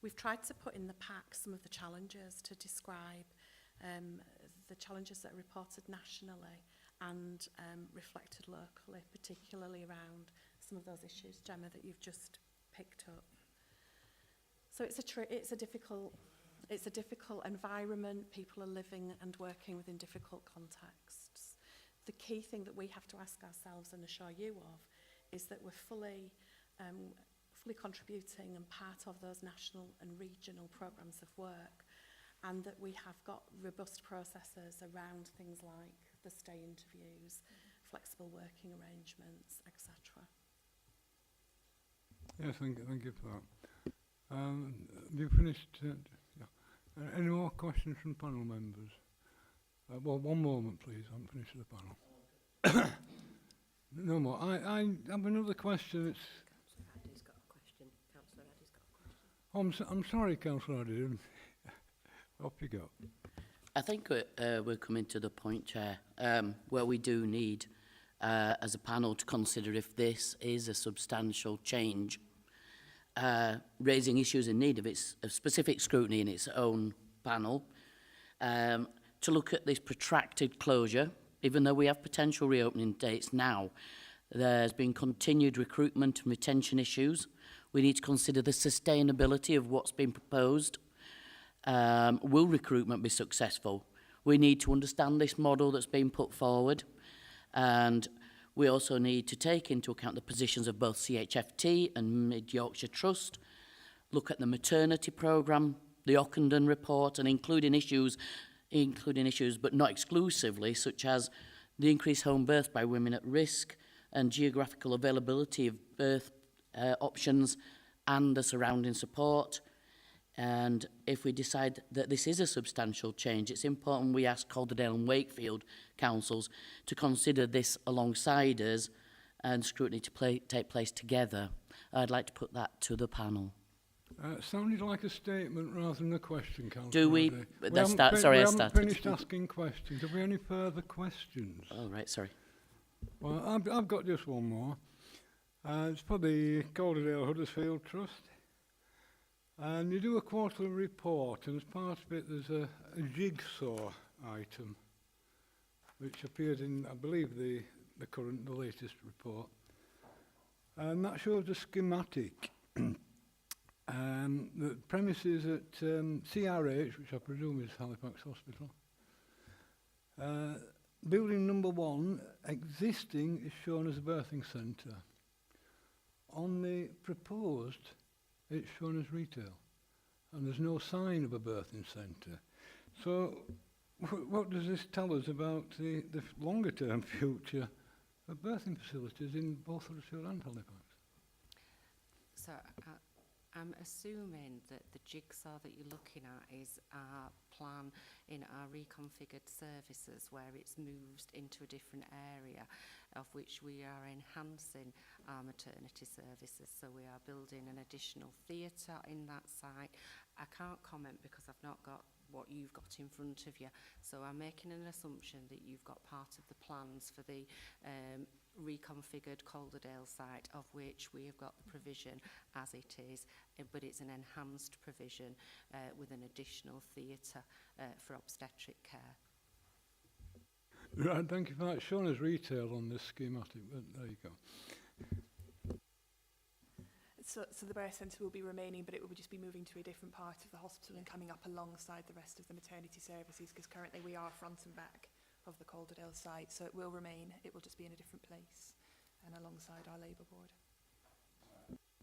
We've tried to put in the pack some of the challenges to describe the challenges that are reported nationally and reflected locally, particularly around some of those issues, Gemma, that you've just picked up. So it's a difficult environment. People are living and working within difficult contexts. The key thing that we have to ask ourselves and assure you of is that we're fully contributing and part of those national and regional programmes of work, and that we have got robust processes around things like the stay interviews, flexible working arrangements, etc. Yes, thank you for that. Have you finished? Yeah. Any more questions from panel members? Well, one moment, please. I'm finished with the panel. No more. I have another question. It's Councillor Addy's got a question. Councillor Addy's got a question. I'm sorry, Councillor Addy. Off you go. I think we're coming to the point, Chair, where we do need, as a panel, to consider if this is a substantial change, raising issues in need of specific scrutiny in its own panel, to look at this protracted closure. Even though we have potential reopening dates now, there's been continued recruitment and retention issues. We need to consider the sustainability of what's been proposed. Will recruitment be successful? We need to understand this model that's been put forward, and we also need to take into account the positions of both CHFT and Mid Yorkshire Trust, look at the maternity programme, the Ockenden report, and including issues but not exclusively, such as the increased home birth by women at risk and geographical availability of birth options and the surrounding support. And if we decide that this is a substantial change, it's important we ask Calderdale and Wakefield councils to consider this alongside us and scrutiny to take place together. I'd like to put that to the panel. It sounded like a statement rather than a question, Councillor. Do we? We haven't finished asking questions. Have we any further questions? Oh, right, sorry. Well, I've got just one more. It's for the Calderdale Huddersfield Trust. And you do a quarterly report, and as part of it there's a jigsaw item, which appeared in, I believe, the latest report. And that shows a schematic. The premises at CRH, which I presume is Halifax Hospital. Building number 1, existing, is shown as a birthing centre. On the proposed, it's shown as retail, and there's no sign of a birthing centre. So what does this tell us about the longer term future of birthing facilities in both Huddersfield and Halifax? So I'm assuming that the jigsaw that you're looking at is our plan in our reconfigured services, where it's moved into a different area, of which we are enhancing our maternity services. So we are building an additional theatre in that site. I can't comment because I've not got what you've got in front of you. So I'm making an assumption that you've got part of the plans for the reconfigured Calderdale site, of which we have got the provision as it is, but it's an enhanced provision with an additional theatre for obstetric care. Right, thank you for that. It's shown as retail on this schematic, but there you go. So the birth centre will be remaining, but it will just be moving to a different part of the hospital and coming up alongside the rest of the maternity services, because currently we are front and back of the Calderdale site, so it will remain. It will just be in a different place and alongside our Labour Board.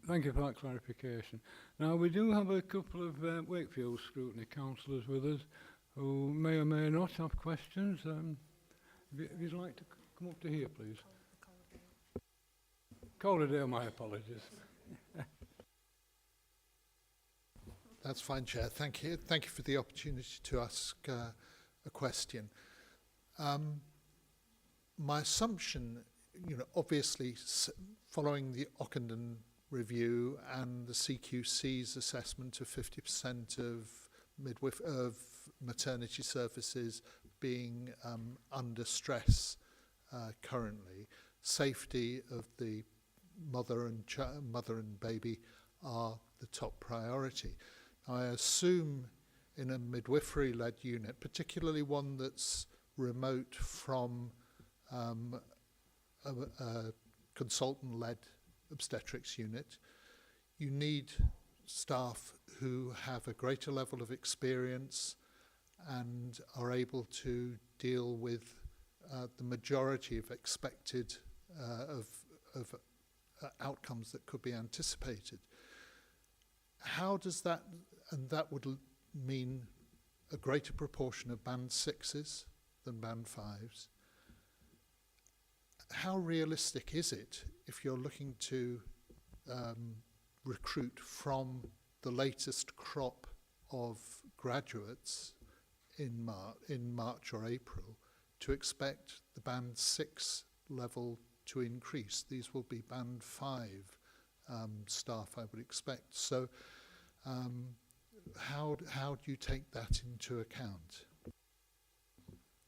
Thank you for that clarification. Now, we do have a couple of Wakefield Scrutiny councillors with us who may or may not have questions. If you'd like to come up to here, please. Calderdale, my apologies. That's fine, Chair. Thank you. Thank you for the opportunity to ask a question. My assumption, obviously, following the Ockenden review and the CQC's assessment of 50% of maternity services being under stress currently, safety of the mother and baby are the top priority. I assume in a midwifery-led unit, particularly one that's remote from a consultant-led obstetrics unit, you need staff who have a greater level of experience and are able to deal with the majority of expected outcomes that could be anticipated. How does that, and that would mean a greater proportion of band 6s than band 5s. How realistic is it if you're looking to recruit from the latest crop of graduates in March or April to expect the band 6 level to increase? These will be band 5 staff, I would expect. So how do you take that into account?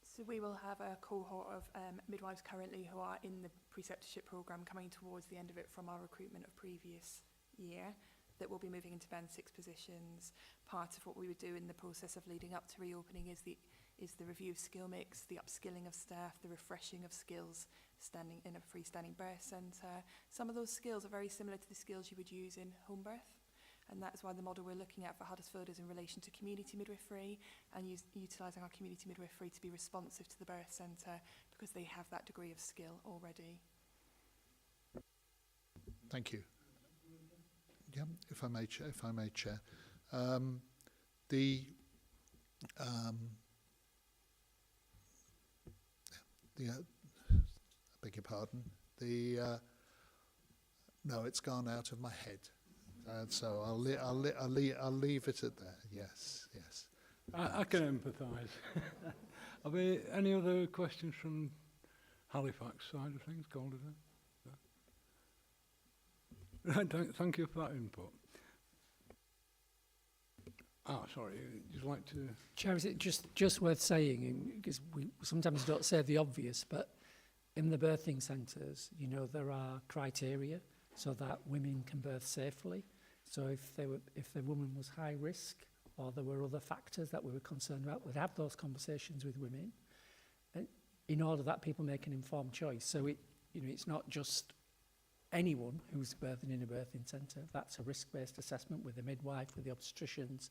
So we will have a cohort of midwives currently who are in the preceptorship programme coming towards the end of it from our recruitment of previous year that will be moving into band 6 positions. Part of what we would do in the process of leading up to reopening is the review of skill mix, the upskilling of staff, the refreshing of skills standing in a freestanding birth centre. Some of those skills are very similar to the skills you would use in home birth. And that's why the model we're looking at for Huddersfield is in relation to community midwifery and utilising our community midwifery to be responsive to the birth centre because they have that degree of skill already. Thank you. Yeah, if I may, Chair. I beg your pardon. No, it's gone out of my head. So I'll leave it at that. Yes. I can empathise. Are there any other questions from Halifax side of things, Calderwood? No? Right, thank you for that input. Sorry, you'd like to... Chair, is it just worth saying, because we sometimes don't say the obvious, but in the birthing centres, you know, there are criteria so that women can birth safely. So if the woman was high risk or there were other factors that we were concerned about, we'd have those conversations with women in order that people make an informed choice. So it's not just anyone who's birthing in a birthing centre. That's a risk-based assessment with the midwife, with the obstetricians.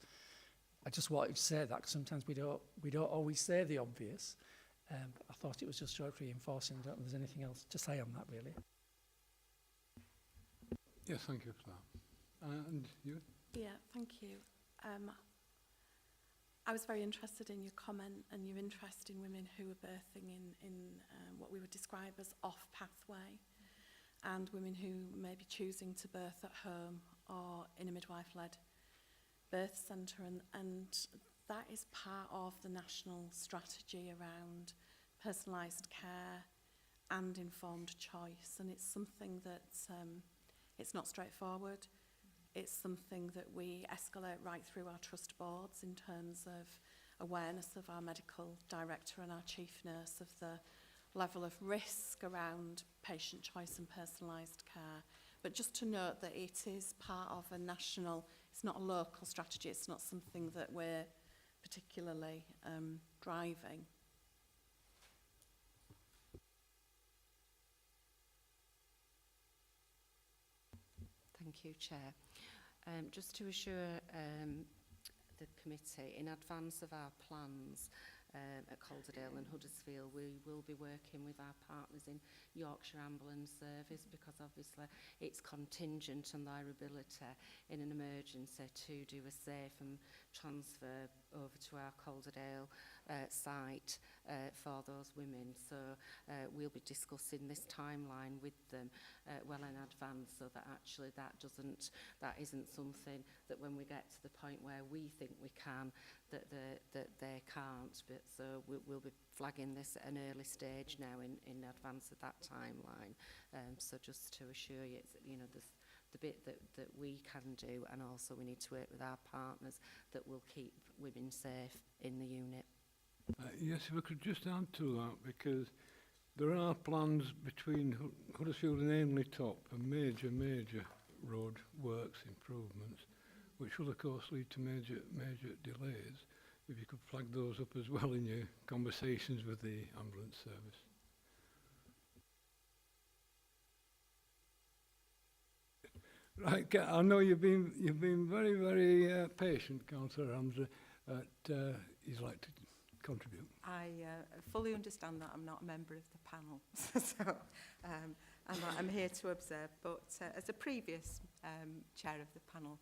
I just wanted to say that because sometimes we don't always say the obvious. I thought it was just sort of reinforcing. I don't know if there's anything else to say on that, really. Yes, thank you for that. And you? Yeah, thank you. I was very interested in your comment and your interest in women who are birthing in what we would describe as off pathway, and women who may be choosing to birth at home or in a midwife-led birth centre, and that is part of the national strategy around personalised care and informed choice, and it's something that it's not straightforward. It's something that we escalate right through our trust boards in terms of awareness of our medical director and our chief nurse of the level of risk around patient choice and personalised care. But just to note that it is part of a national, it's not a local strategy, it's not something that we're particularly driving. Thank you, Chair. Just to assure the committee, in advance of our plans at Calderdale and Huddersfield, we will be working with our partners in Yorkshire Ambulance Service, because obviously it's contingent on their ability in an emergency to do a safe and transfer over to our Calderdale site for those women. So we'll be discussing this timeline with them well in advance, so that actually that isn't something that when we get to the point where we think we can, that they can't. But so we'll be flagging this at an early stage now in advance of that timeline. So just to assure you, it's, you know, there's the bit that we can do, and also we need to work with our partners that will keep women safe in the unit. Yes, if I could just add to that, because there are plans between Huddersfield and Ainley Top for major road works improvements, which will of course lead to major delays. If you could flag those up as well in your conversations with the ambulance service. Right, I know you've been very, very patient, Councillor Ramsey. You'd like to contribute. I fully understand that I'm not a member of the panel, so I'm here to observe. But as a previous chair of the panel,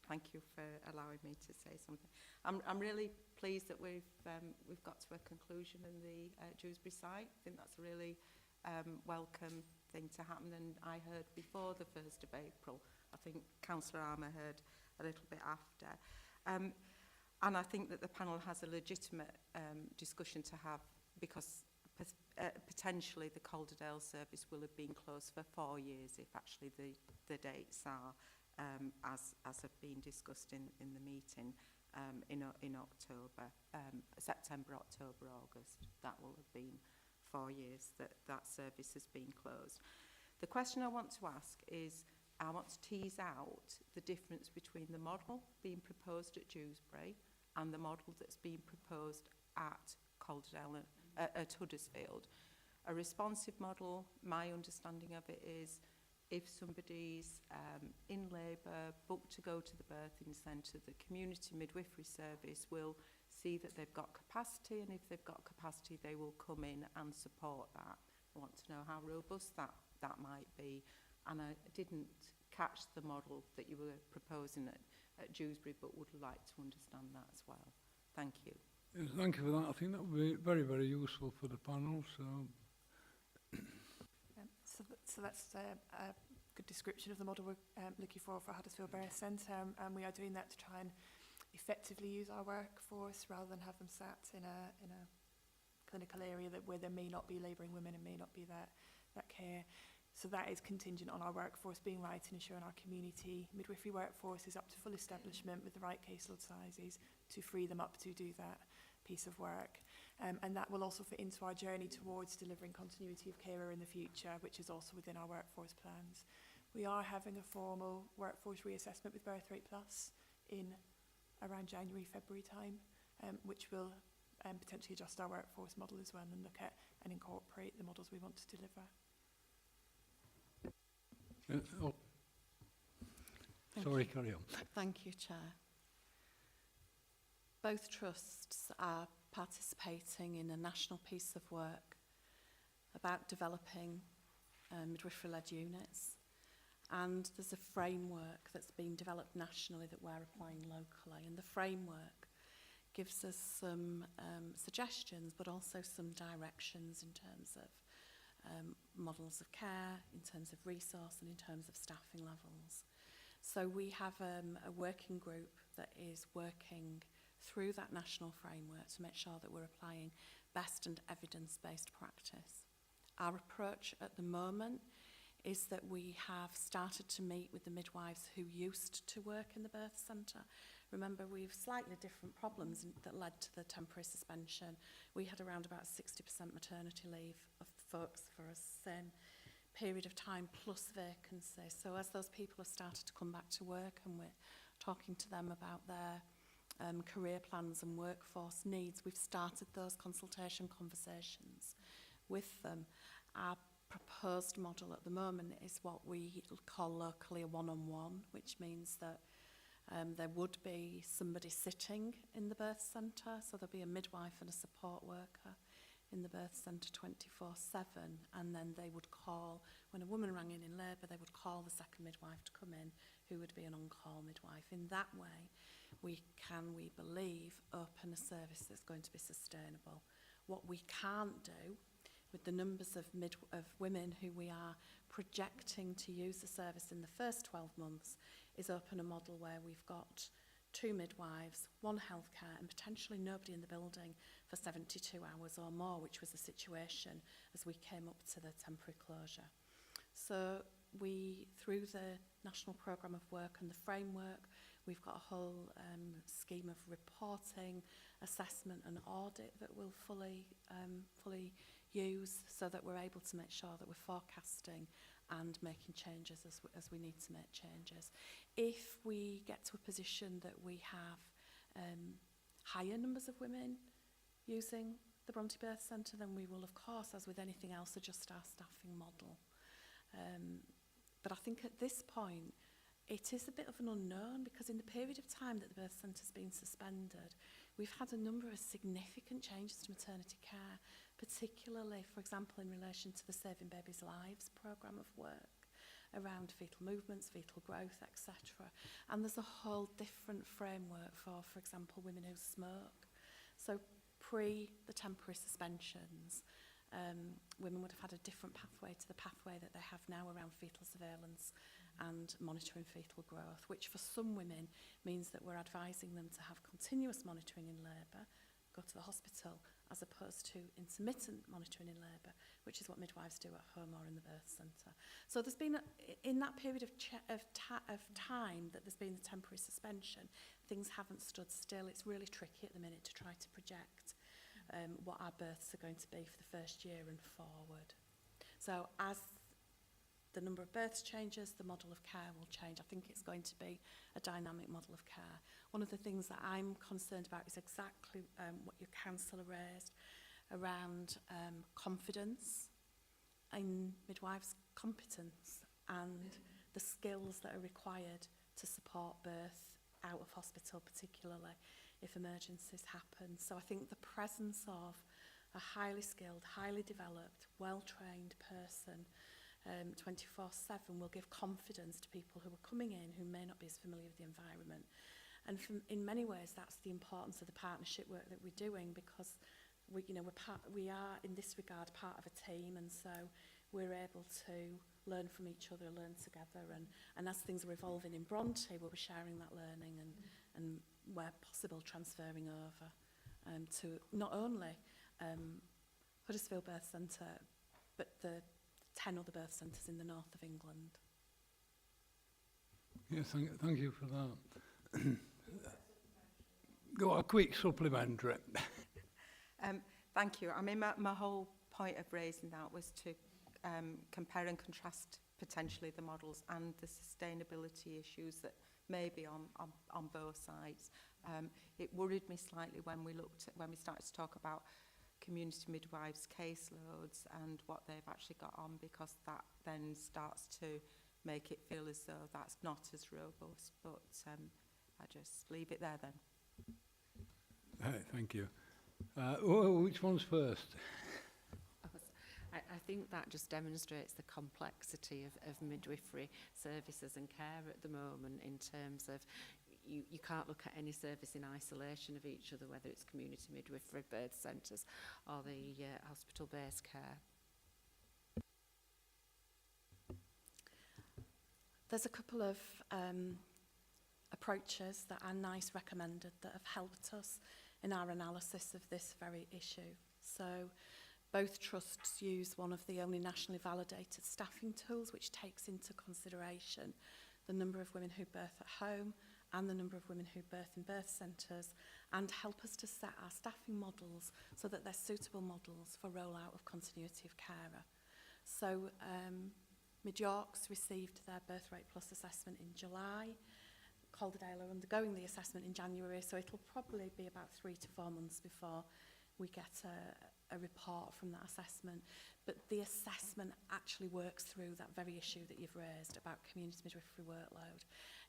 thank you for allowing me to say something. I'm really pleased that we've got to a conclusion in the Dewsbury site. I think that's a really welcome thing to happen. And I heard before the 1st of April. I think Councillor Armour heard a little bit after. And I think that the panel has a legitimate discussion to have, because potentially the Calderdale service will have been closed for 4 years if actually the dates are as have been discussed in the meeting in October, September, October, August. That will have been 4 years that service has been closed. The question I want to ask is, I want to tease out the difference between the model being proposed at Dewsbury and the model that's being proposed at Calderdale, at Huddersfield. A responsive model, my understanding of it is, if somebody's in labour, booked to go to the birthing centre, the community midwifery service will see that they've got capacity, and if they've got capacity, they will come in and support that. I want to know how robust that might be. And I didn't catch the model that you were proposing at Dewsbury, but would like to understand that as well. Thank you. Yes, thank you for that. I think that would be very, very useful for the panel. So that's a good description of the model we're looking for Huddersfield Birth Centre, and we are doing that to try and effectively use our workforce rather than have them sat in a clinical area where there may not be labouring women and may not be that care. So that is contingent on our workforce being right and ensuring our community midwifery workforce is up to full establishment with the right caseload sizes to free them up to do that piece of work. And that will also fit into our journey towards delivering continuity of care in the future, which is also within our workforce plans. We are having a formal workforce reassessment with Birth Rate Plus in around January, February time, which will potentially adjust our workforce model as well and look at and incorporate the models we want to deliver. Sorry, carry on. Thank you, Chair. Both trusts are participating in a national piece of work about developing midwifery-led units, and there's a framework that's been developed nationally that we're applying locally, and the framework gives us some suggestions but also some directions in terms of models of care, in terms of resource and in terms of staffing levels. So we have a working group that is working through that national framework to make sure that we're applying best and evidence-based practice. Our approach at the moment is that we have started to meet with the midwives who used to work in the birth centre. Remember, we've slightly different problems that led to the temporary suspension. We had around about 60% maternity leave of folks for a same period of time plus vacancy. So as those people have started to come back to work and we're talking to them about their career plans and workforce needs, we've started those consultation conversations with them. Our proposed model at the moment is what we call locally a one-on-one, which means that there would be somebody sitting in the birth centre, so there'll be a midwife and a support worker in the birth centre 24/7, and then they would call, when a woman rang in labour, they would call the second midwife to come in, who would be an on-call midwife. In that way, we believe, open a service that's going to be sustainable. What we can't do, with the numbers of women who we are projecting to use the service in the first 12 months, is open a model where we've got 2 midwives, 1 healthcare, and potentially nobody in the building for 72 hours or more, which was the situation as we came up to the temporary closure. So we, through the National Programme of Work and the framework, we've got a whole scheme of reporting, assessment and audit that we'll fully use, so that we're able to make sure that we're forecasting and making changes as we need to make changes. If we get to a position that we have higher numbers of women using the Bronte Birth Centre, then we will, of course, as with anything else, adjust our staffing model. But I think at this point, it is a bit of an unknown because in the period of time that the birth centre's been suspended, we've had a number of significant changes to maternity care, particularly, for example, in relation to the Saving Babies' Lives programme of work around fetal movements, fetal growth, etc. And there's a whole different framework for example, women who smoke. So pre the temporary suspensions, women would have had a different pathway to the pathway that they have now around fetal surveillance and monitoring fetal growth, which for some women means that we're advising them to have continuous monitoring in labour, go to the hospital, as opposed to intermittent monitoring in labour, which is what midwives do at home or in the birth centre. So there's been, in that period of time that there's been the temporary suspension, things haven't stood still. It's really tricky at the minute to try to project what our births are going to be for the first year and forward. So as the number of births changes, the model of care will change. I think it's going to be a dynamic model of care. One of the things that I'm concerned about is exactly what your councillor raised around confidence in midwives' competence and the skills that are required to support birth out of hospital, particularly if emergencies happen. So I think the presence of a highly skilled, highly developed, well-trained person 24/7 will give confidence to people who are coming in who may not be as familiar with the environment. And in many ways, that's the importance of the partnership work that we're doing, because we are in this regard part of a team, and so we're able to learn from each other, learn together, and as things are evolving in Bronte, we'll be sharing that learning and where possible transferring over to not only Huddersfield Birth Centre, but the 10 other birth centres in the north of England. Yes, thank you for that. Got a quick supplementary. Thank you. I mean, my whole point of raising that was to compare and contrast potentially the models and the sustainability issues that may be on both sides. It worried me slightly when we started to talk about community midwives' caseloads and what they've actually got on, because that then starts to make it feel as though that's not as robust. But I just leave it there then. Thank you. Which one's first? I think that just demonstrates the complexity of midwifery services and care at the moment, in terms of you can't look at any service in isolation of each other, whether it's community midwifery, birth centres or the hospital-based care. There's a couple of approaches that Anne Nice recommended that have helped us in our analysis of this very issue. So both trusts use one of the only nationally validated staffing tools, which takes into consideration the number of women who birth at home and the number of women who birth in birth centres, and help us to set our staffing models so that they're suitable models for rollout of continuity of carer. So Mid Yorks received their Birth Rate Plus assessment in July. Calderdale are undergoing the assessment in January, so it'll probably be about 3 to 4 months before we get a report from that assessment. But the assessment actually works through that very issue that you've raised about community midwifery workload.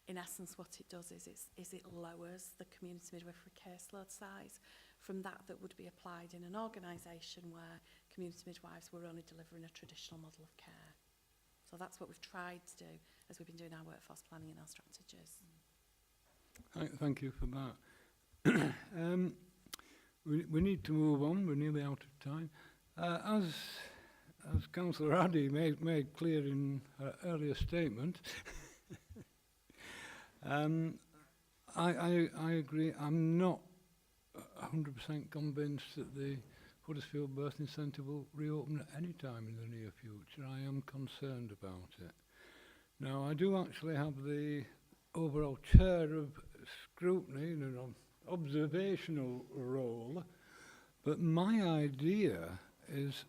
In essence, what it does is it lowers the community midwifery caseload size from that would be applied in an organisation where community midwives were only delivering a traditional model of care. So that's what we've tried to do as we've been doing our workforce planning and our strategies. Thank you for that. We need to move on. We're nearly out of time. As Councillor Addy made clear in her earlier statement, I agree. I'm not 100% convinced that the Huddersfield Birthing Centre will reopen at any time in the near future. I am concerned about it. Now, I do actually have the overall chair of scrutiny in an observational role, but my idea is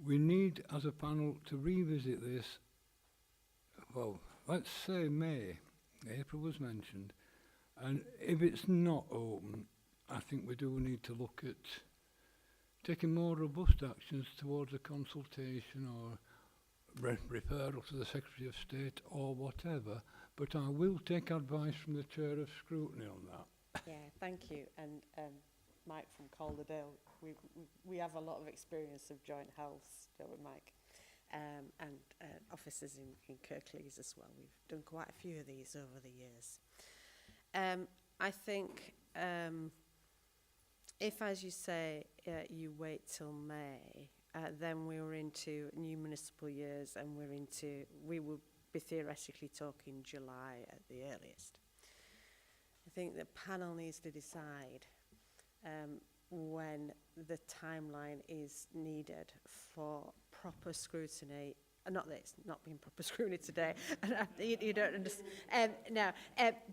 we need, as a panel, to revisit this, well, let's say May. April was mentioned. And if it's not open, I think we do need to look at taking more robust actions towards a consultation or referral to the Secretary of State or whatever, but I will take advice from the Chair of Scrutiny on that. Yeah, thank you. And Mike from Calderdale, we have a lot of experience of joint health, don't we, Mike? And officers in Kirklees as well. We've done quite a few of these over the years. I think if, as you say, you wait till May, then we were into new municipal years, and we will be theoretically talking July at the earliest. I think the panel needs to decide when the timeline is needed for proper scrutiny. Not that it's not being proper scrutiny today. you don't understand.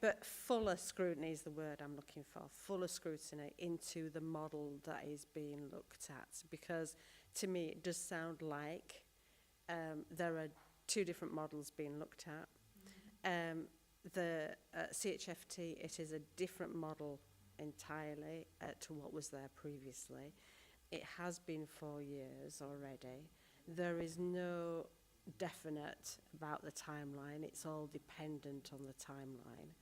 But fuller scrutiny is the word I'm looking for. Fuller scrutiny into the model that is being looked at. Because to me, it does sound like there are two different models being looked at. The CHFT, it is a different model entirely to what was there previously. It has been 4 years already. There is no definite about the timeline. It's all dependent on the timeline.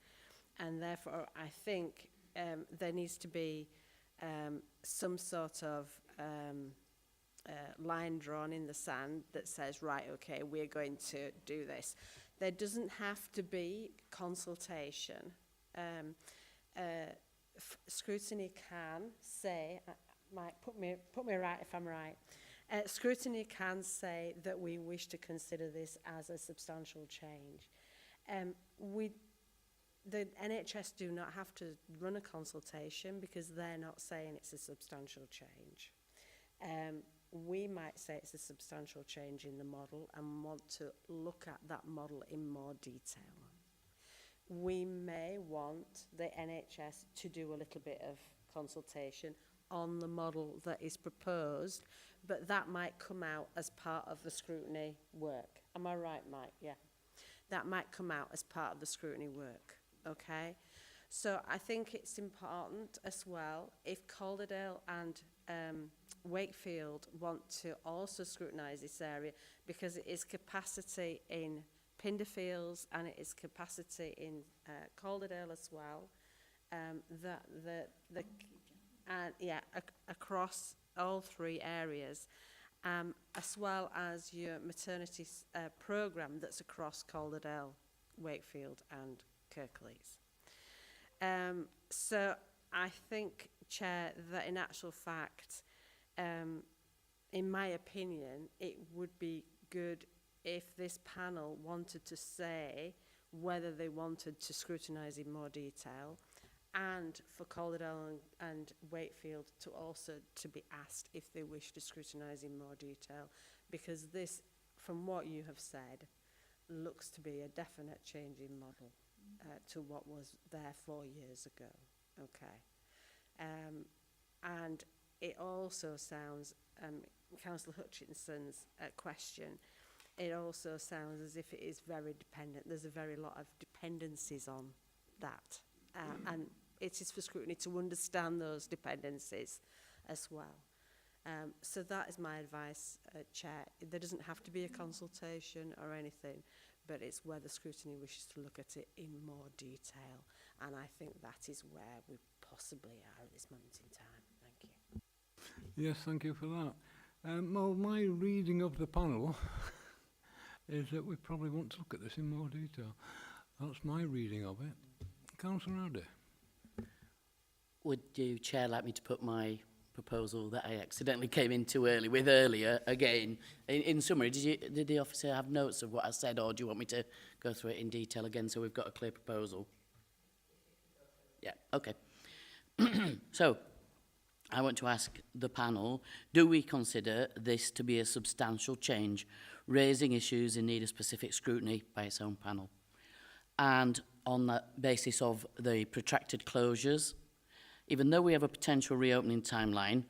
And therefore, I think there needs to be some sort of line drawn in the sand that says, right, okay, we're going to do this. There doesn't have to be consultation. Scrutiny can say, Mike, put me right if I'm right. Scrutiny can say that we wish to consider this as a substantial change. The NHS do not have to run a consultation because they're not saying it's a substantial change. We might say it's a substantial change in the model and want to look at that model in more detail. We may want the NHS to do a little bit of consultation on the model that is proposed, but that might come out as part of the scrutiny work. Am I right, Mike? Yeah. That might come out as part of the scrutiny work, okay? So I think it's important as well, if Calderdale and Wakefield want to also scrutinise this area, because it is capacity in Pinderfields and it is capacity in Calderdale as well, across all three areas, as well as your maternity programme that's across Calderdale, Wakefield and Kirklees. So I think, Chair, that in actual fact, in my opinion, it would be good if this panel wanted to say whether they wanted to scrutinise in more detail, and for Calderdale and Wakefield to also to be asked if they wish to scrutinise in more detail, because this, from what you have said, looks to be a definite change in model to what was there 4 years ago. Okay. And it also sounds, Councillor Hutchinson's question, it also sounds as if it is very dependent. There's a very lot of dependencies on that. And it is for scrutiny to understand those dependencies as well. So that is my advice, Chair. There doesn't have to be a consultation or anything, but it's whether scrutiny wishes to look at it in more detail. And I think that is where we possibly are at this moment in time. Thank you. Yes, thank you for that. Well, my reading of the panel is that we probably want to look at this in more detail. That's my reading of it. Councillor Addy. Would you, Chair, like me to put my proposal that I accidentally came in too early with earlier again? In summary, did the officer have notes of what I said, or do you want me to go through it in detail again so we've got a clear proposal? Yeah, okay. So, I want to ask the panel, do we consider this to be a substantial change, raising issues in need of specific scrutiny by its own panel? And on the basis of the protracted closures, even though we have a potential reopening timeline,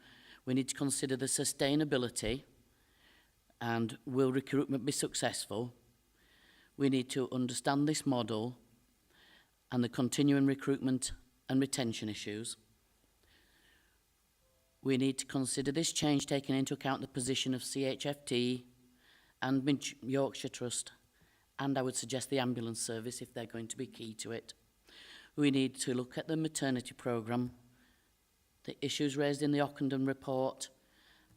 we need to consider the sustainability and will recruitment be successful. We need to understand this model and the continuing recruitment and retention issues. We need to consider this change taking into account the position of CHFT and Mid-Yorkshire Trust, and I would suggest the ambulance service if they're going to be key to it. We need to look at the maternity programme, the issues raised in the Ockenden report,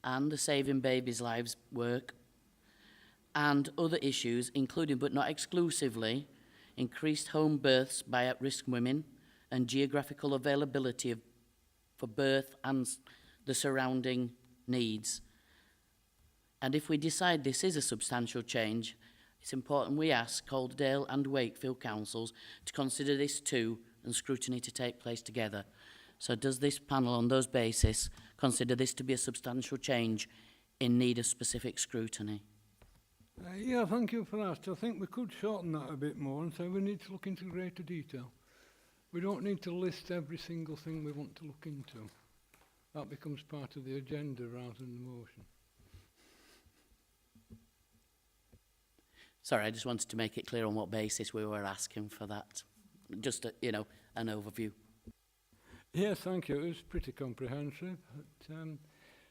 and the Saving Babies' Lives work, and other issues, including but not exclusively, increased home births by at-risk women and geographical availability for birth and the surrounding needs. And if we decide this is a substantial change, it's important we ask Calderdale and Wakefield councils to consider this too, and scrutiny to take place together. So does this panel on those basis consider this to be a substantial change in need of specific scrutiny? Yeah, thank you for that. I think we could shorten that a bit more and say we need to look into greater detail. We don't need to list every single thing we want to look into. That becomes part of the agenda rather than the motion. Sorry, I just wanted to make it clear on what basis we were asking for that. Just, you know, an overview. Yes, thank you. It was pretty comprehensive. But,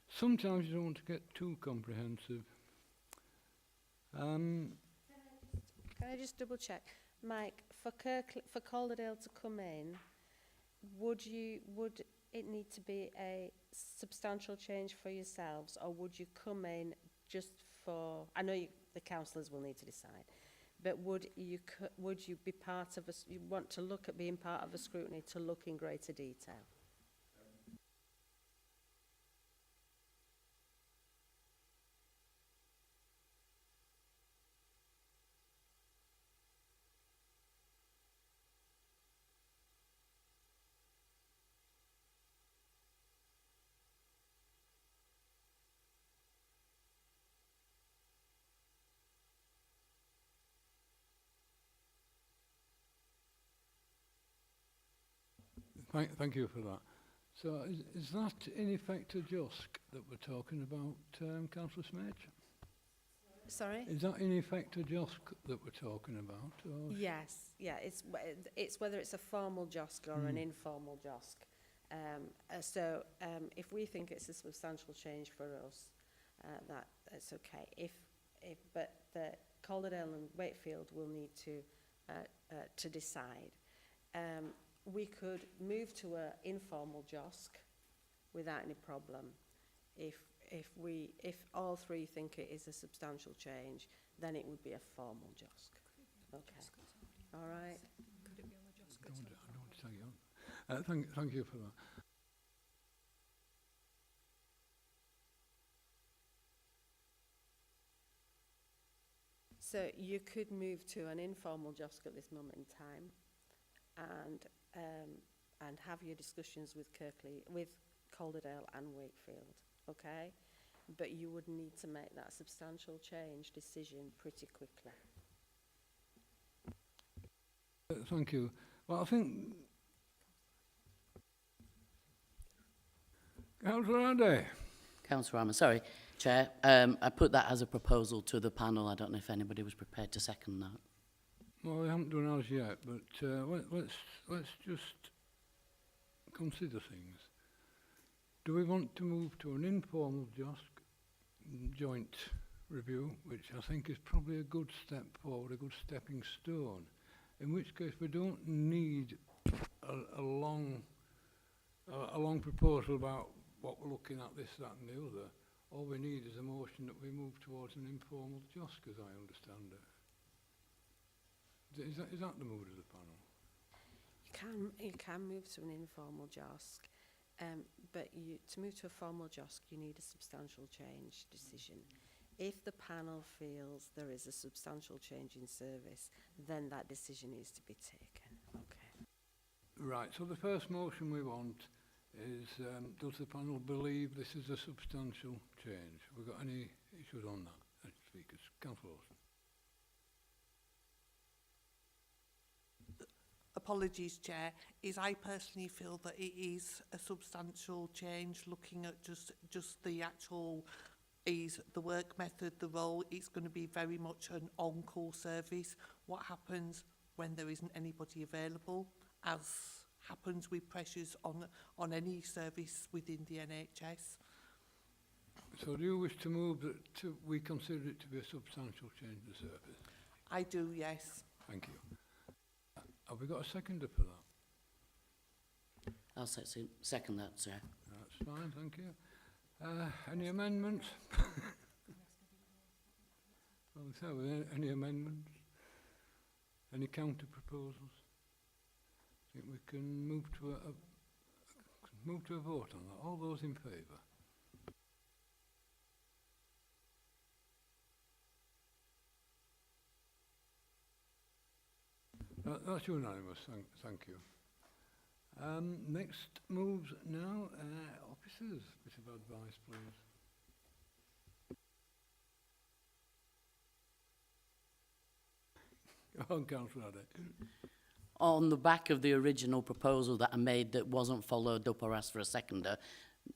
sometimes you don't want to get too comprehensive. Can I just double check, Mike? For Calderdale to come in, would it need to be a substantial change for yourselves, or would you come in just for? I know the councillors will need to decide, but would you be part of you want to look at being part of a scrutiny to look in greater detail? Thank you for that. So is that in effect a JOSC that we're talking about, Councillor Smage? Sorry? Is that in effect a JOSC that we're talking about? Or? Yes, yeah, it's whether it's a formal JOSC or an informal JOSC. If we think it's a substantial change for us, that's okay. But the Calderdale and Wakefield will need to decide. We could move to an informal JOSC without any problem. If all three think it is a substantial change, then it would be a formal JOSC. Okay. All right. I don't want to tell you. Thank you for that. So you could move to an informal JOSC at this moment in time, and have your discussions with Kirklees, with Calderdale and Wakefield, okay? But you would need to make that substantial change decision pretty quickly. Thank you. Well, I think... Councillor Andy. Councillor Armour, sorry, Chair. I put that as a proposal to the panel. I don't know if anybody was prepared to second that. Well, we haven't done ours yet, but let's just consider things. Do we want to move to an informal joint review, which I think is probably a good step forward, a good stepping stone, in which case we don't need a long proposal about what we're looking at, this, that and the other. All we need is a motion that we move towards an informal JOSC, as I understand it. Is that the mood of the panel? You can move to an informal JOSC, but to move to a formal JOSC, you need a substantial change decision. If the panel feels there is a substantial change in service, then that decision needs to be taken. Okay. Right, so the first motion we want is, does the panel believe this is a substantial change? Have we got any issues on that? Speakers, Councillor Wilson. Apologies, Chair, I personally feel that it is a substantial change looking at just the actual the work method, the role. It's going to be very much an on-call service. What happens when there isn't anybody available, as happens with pressures on any service within the NHS? So do you wish to move that we consider it to be a substantial change to service? I do, yes. Thank you. Have we got a seconder for that? I'll second that, sir. That's fine, thank you. Any amendments? Well, so, any amendments? Any counter proposals? I think we can move to a vote on that. All those in favour? That's unanimous, thank you. Next moves now, officers, bit of advice, please. On Councillor Addy. On the back of the original proposal that I made that wasn't followed up or asked for a seconder,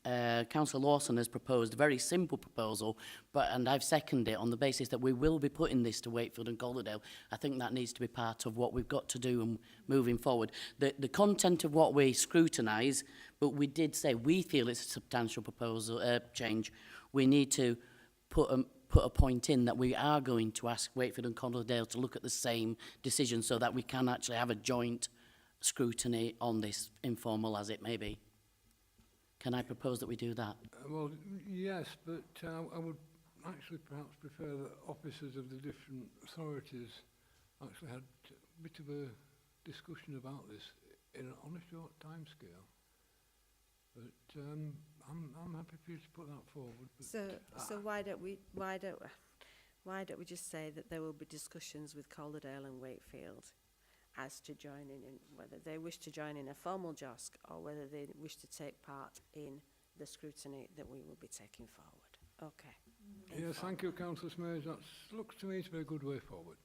Councillor Lawson has proposed a very simple proposal, and I've seconded it on the basis that we will be putting this to Wakefield and Calderdale. I think that needs to be part of what we've got to do and moving forward. The content of what we scrutinise, but we did say we feel it's a substantial proposal change. We need to put a point in that we are going to ask Wakefield and Calderdale to look at the same decision so that we can actually have a joint scrutiny on this, informal as it may be. Can I propose that we do that? Well, yes, but I would actually perhaps prefer that officers of the different authorities actually had a bit of a discussion about this on a short time scale. But I'm happy for you to put that forward. But So why don't we just say that there will be discussions with Calderdale and Wakefield as to joining in, whether they wish to join in a formal JOSC or whether they wish to take part in the scrutiny that we will be taking forward. Okay. Yes, thank you, Councillor Smears. That looks to me to be a good way forward.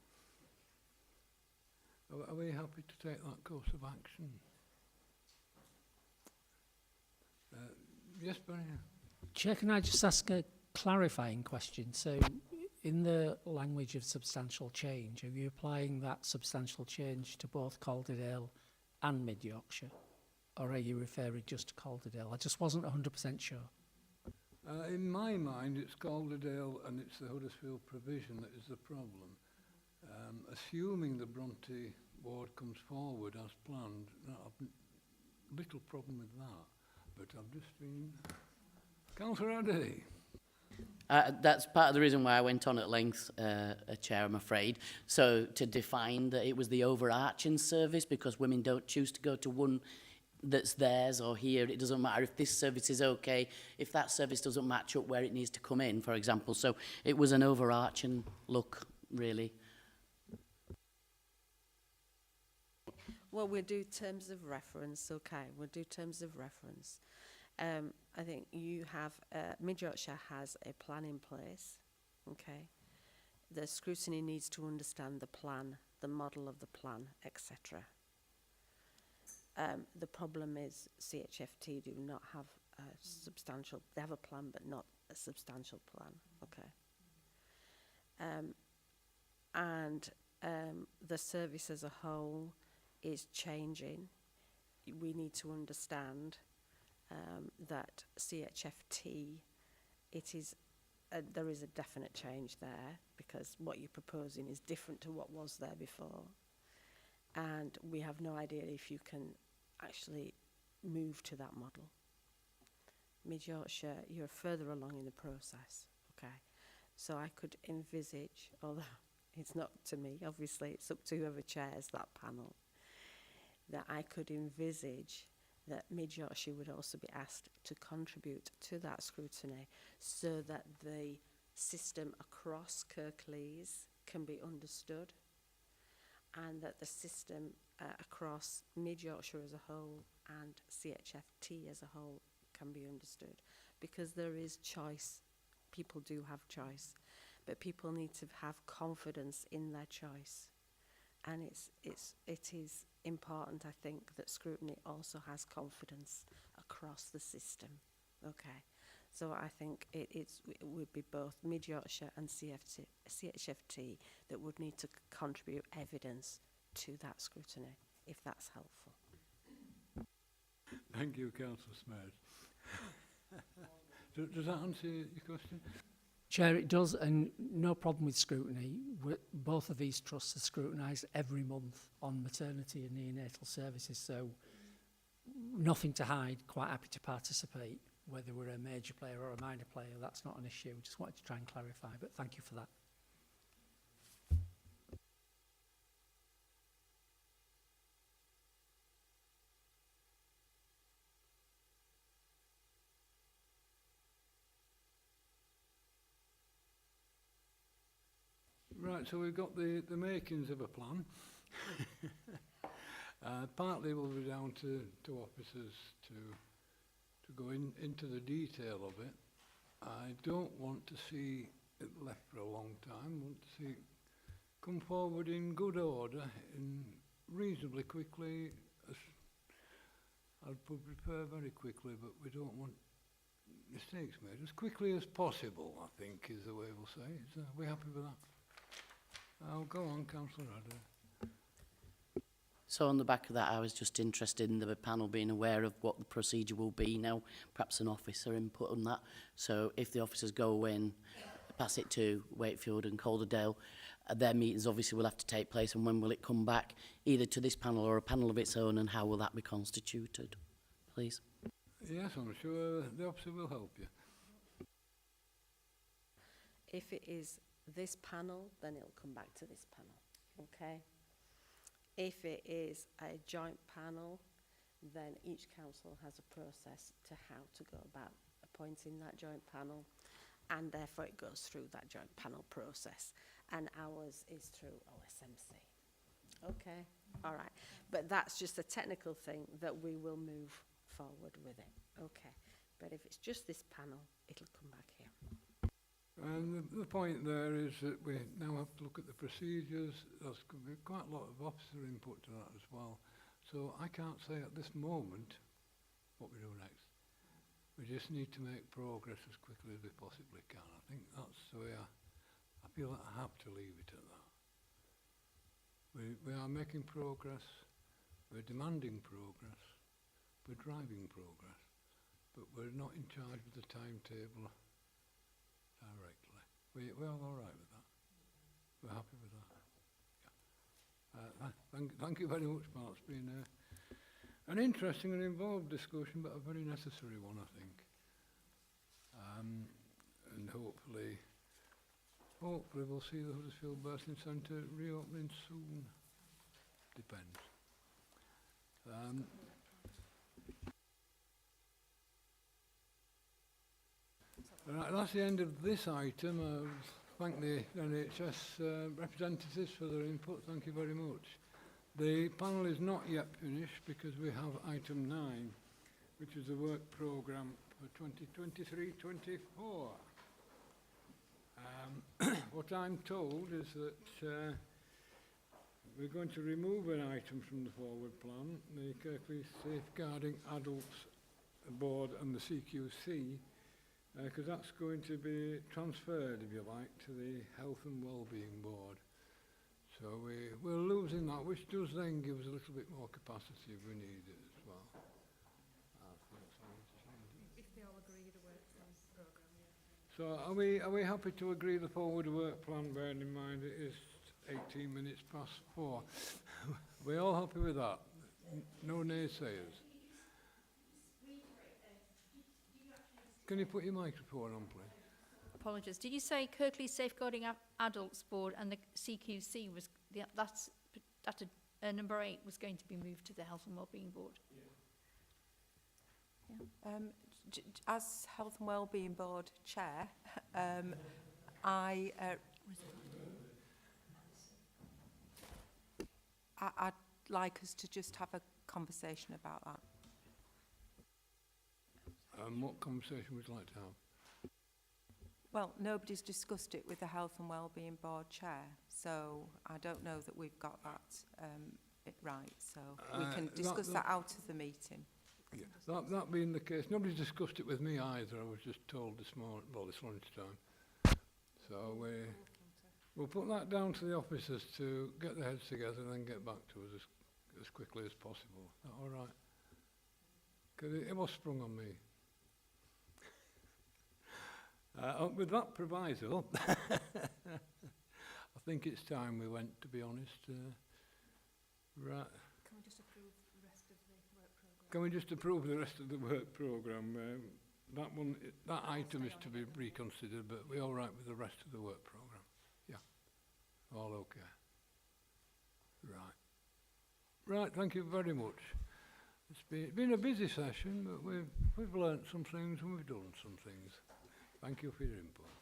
Are we happy to take that course of action? Yes, Barry. Chair, can I just ask a clarifying question? So, in the language of substantial change, are you applying that substantial change to both Calderdale and Mid Yorkshire? Or are you referring just to Calderdale? I just wasn't 100% sure. In my mind, it's Calderdale and it's the Huddersfield provision that is the problem. Assuming the Bronte ward comes forward as planned, I've little problem with that. But I've just been... Councillor Addy. That's part of the reason why I went on at length, Chair, I'm afraid. So to define that it was the overarching service, because women don't choose to go to one that's theirs or here. It doesn't matter if this service is okay, if that service doesn't match up where it needs to come in, for example. So it was an overarching look, really. Well, we'll do terms of reference, okay. We'll do terms of reference. I think you have, Mid Yorkshire has a plan in place, okay. The scrutiny needs to understand the plan, the model of the plan, etc. The problem is CHFT do not have a substantial, they have a plan but not a substantial plan, okay. The service as a whole is changing. We need to understand that CHFT, there is a definite change there because what you're proposing is different to what was there before. And we have no idea if you can actually move to that model. Mid Yorkshire, you're further along in the process, okay? So I could envisage, although it's not up to me, obviously it's up to whoever chairs that panel, that I could envisage that Mid Yorkshire would also be asked to contribute to that scrutiny so that the system across Kirklees can be understood and that the system across Mid Yorkshire as a whole and CHFT as a whole can be understood, because there is choice. People do have choice, but people need to have confidence in their choice. And it is important, I think, that scrutiny also has confidence across the system. Okay, so I think it would be both Mid Yorkshire and CHFT that would need to contribute evidence to that scrutiny, if that's helpful. Thank you, Councillor Smith. Does that answer your question? Chair, it does, and no problem with scrutiny. Both of these trusts are scrutinised every month on maternity and neonatal services, so nothing to hide, quite happy to participate, whether we're a major player or a minor player, that's not an issue. Just wanted to try and clarify, but thank you for that. Right, so we've got the makings of a plan. Partly will be down to officers to go into the detail of it. I don't want to see it left for a long time. I want to see it come forward in good order, in reasonably quickly. I'd prefer very quickly, but we don't want mistakes made. As quickly as possible, I think, is the way we'll say it. So are we happy with that? I'll go on, Councillor Adder. So on the back of that, I was just interested in the panel being aware of what the procedure will be now, perhaps an officer input on that. So if the officers go away and pass it to Wakefield and Calderdale, their meetings obviously will have to take place, and when will it come back, either to this panel or a panel of its own, and how will that be constituted, please? Yes, I'm sure the officer will help you. If it is this panel, then it'll come back to this panel, okay? If it is a joint panel, then each council has a process to how to go about appointing that joint panel, and therefore it goes through that joint panel process, and ours is through OSMC. Okay, all right, but that's just a technical thing that we will move forward with it, okay? But if it's just this panel, it'll come back here. And the point there is that we now have to look at the procedures. There's going to be quite a lot of officer input to that as well. So I can't say at this moment what we do next. We just need to make progress as quickly as we possibly can. I think that's the way I feel that I have to leave it at that. We are making progress, we're demanding progress, we're driving progress, but we're not in charge of the timetable directly. We're all right with that. We're happy with that. Yeah. Thank you very much, Mark. It's been an interesting and involved discussion, but a very necessary one, I think. And hopefully we'll see the Huddersfield Birthing Centre reopening soon. Depends. Right, that's the end of this item. I thank the NHS representatives for their input. Thank you very much. The panel is not yet finished because we have item 9, which is the work programme for 2023-24. What I'm told is that we're going to remove an item from the forward plan, the Kirklees Safeguarding Adults Board and the CQC, because that's going to be transferred, if you like, to the Health and Wellbeing Board. So we're losing that, which does then give us a little bit more capacity if we need it as well. If they all agree the work plan programme, yeah. So are we happy to agree the forward work plan, bearing in mind it is 18 minutes past 4? We're all happy with that? No naysayers? Can you put your microphone on, please? Apologies. Did you say Kirklees Safeguarding Adults Board and the CQC was number 8 was going to be moved to the Health and Wellbeing Board? Yeah. As Health and Wellbeing Board Chair, I'd like us to just have a conversation about that. What conversation would you like to have? Well, nobody's discussed it with the Health and Wellbeing Board Chair, so I don't know that we've got that right, so we can discuss that out of the meeting. Yeah, that being the case, nobody's discussed it with me either. I was just told this morning, well, this lunchtime. So we'll put that down to the officers to get their heads together and then get back to us as quickly as possible. Is that all right? Because it was sprung on me. With that proviso, I think it's time we went, to be honest. Right. Can we just approve the rest of the work programme? Can we just approve the rest of the work programme? That one, that item is to be reconsidered, but we're all right with the rest of the work programme? Yeah. All okay. Right. Right, thank you very much. It's been a busy session, but we've learnt some things and we've done some things. Thank you for your input.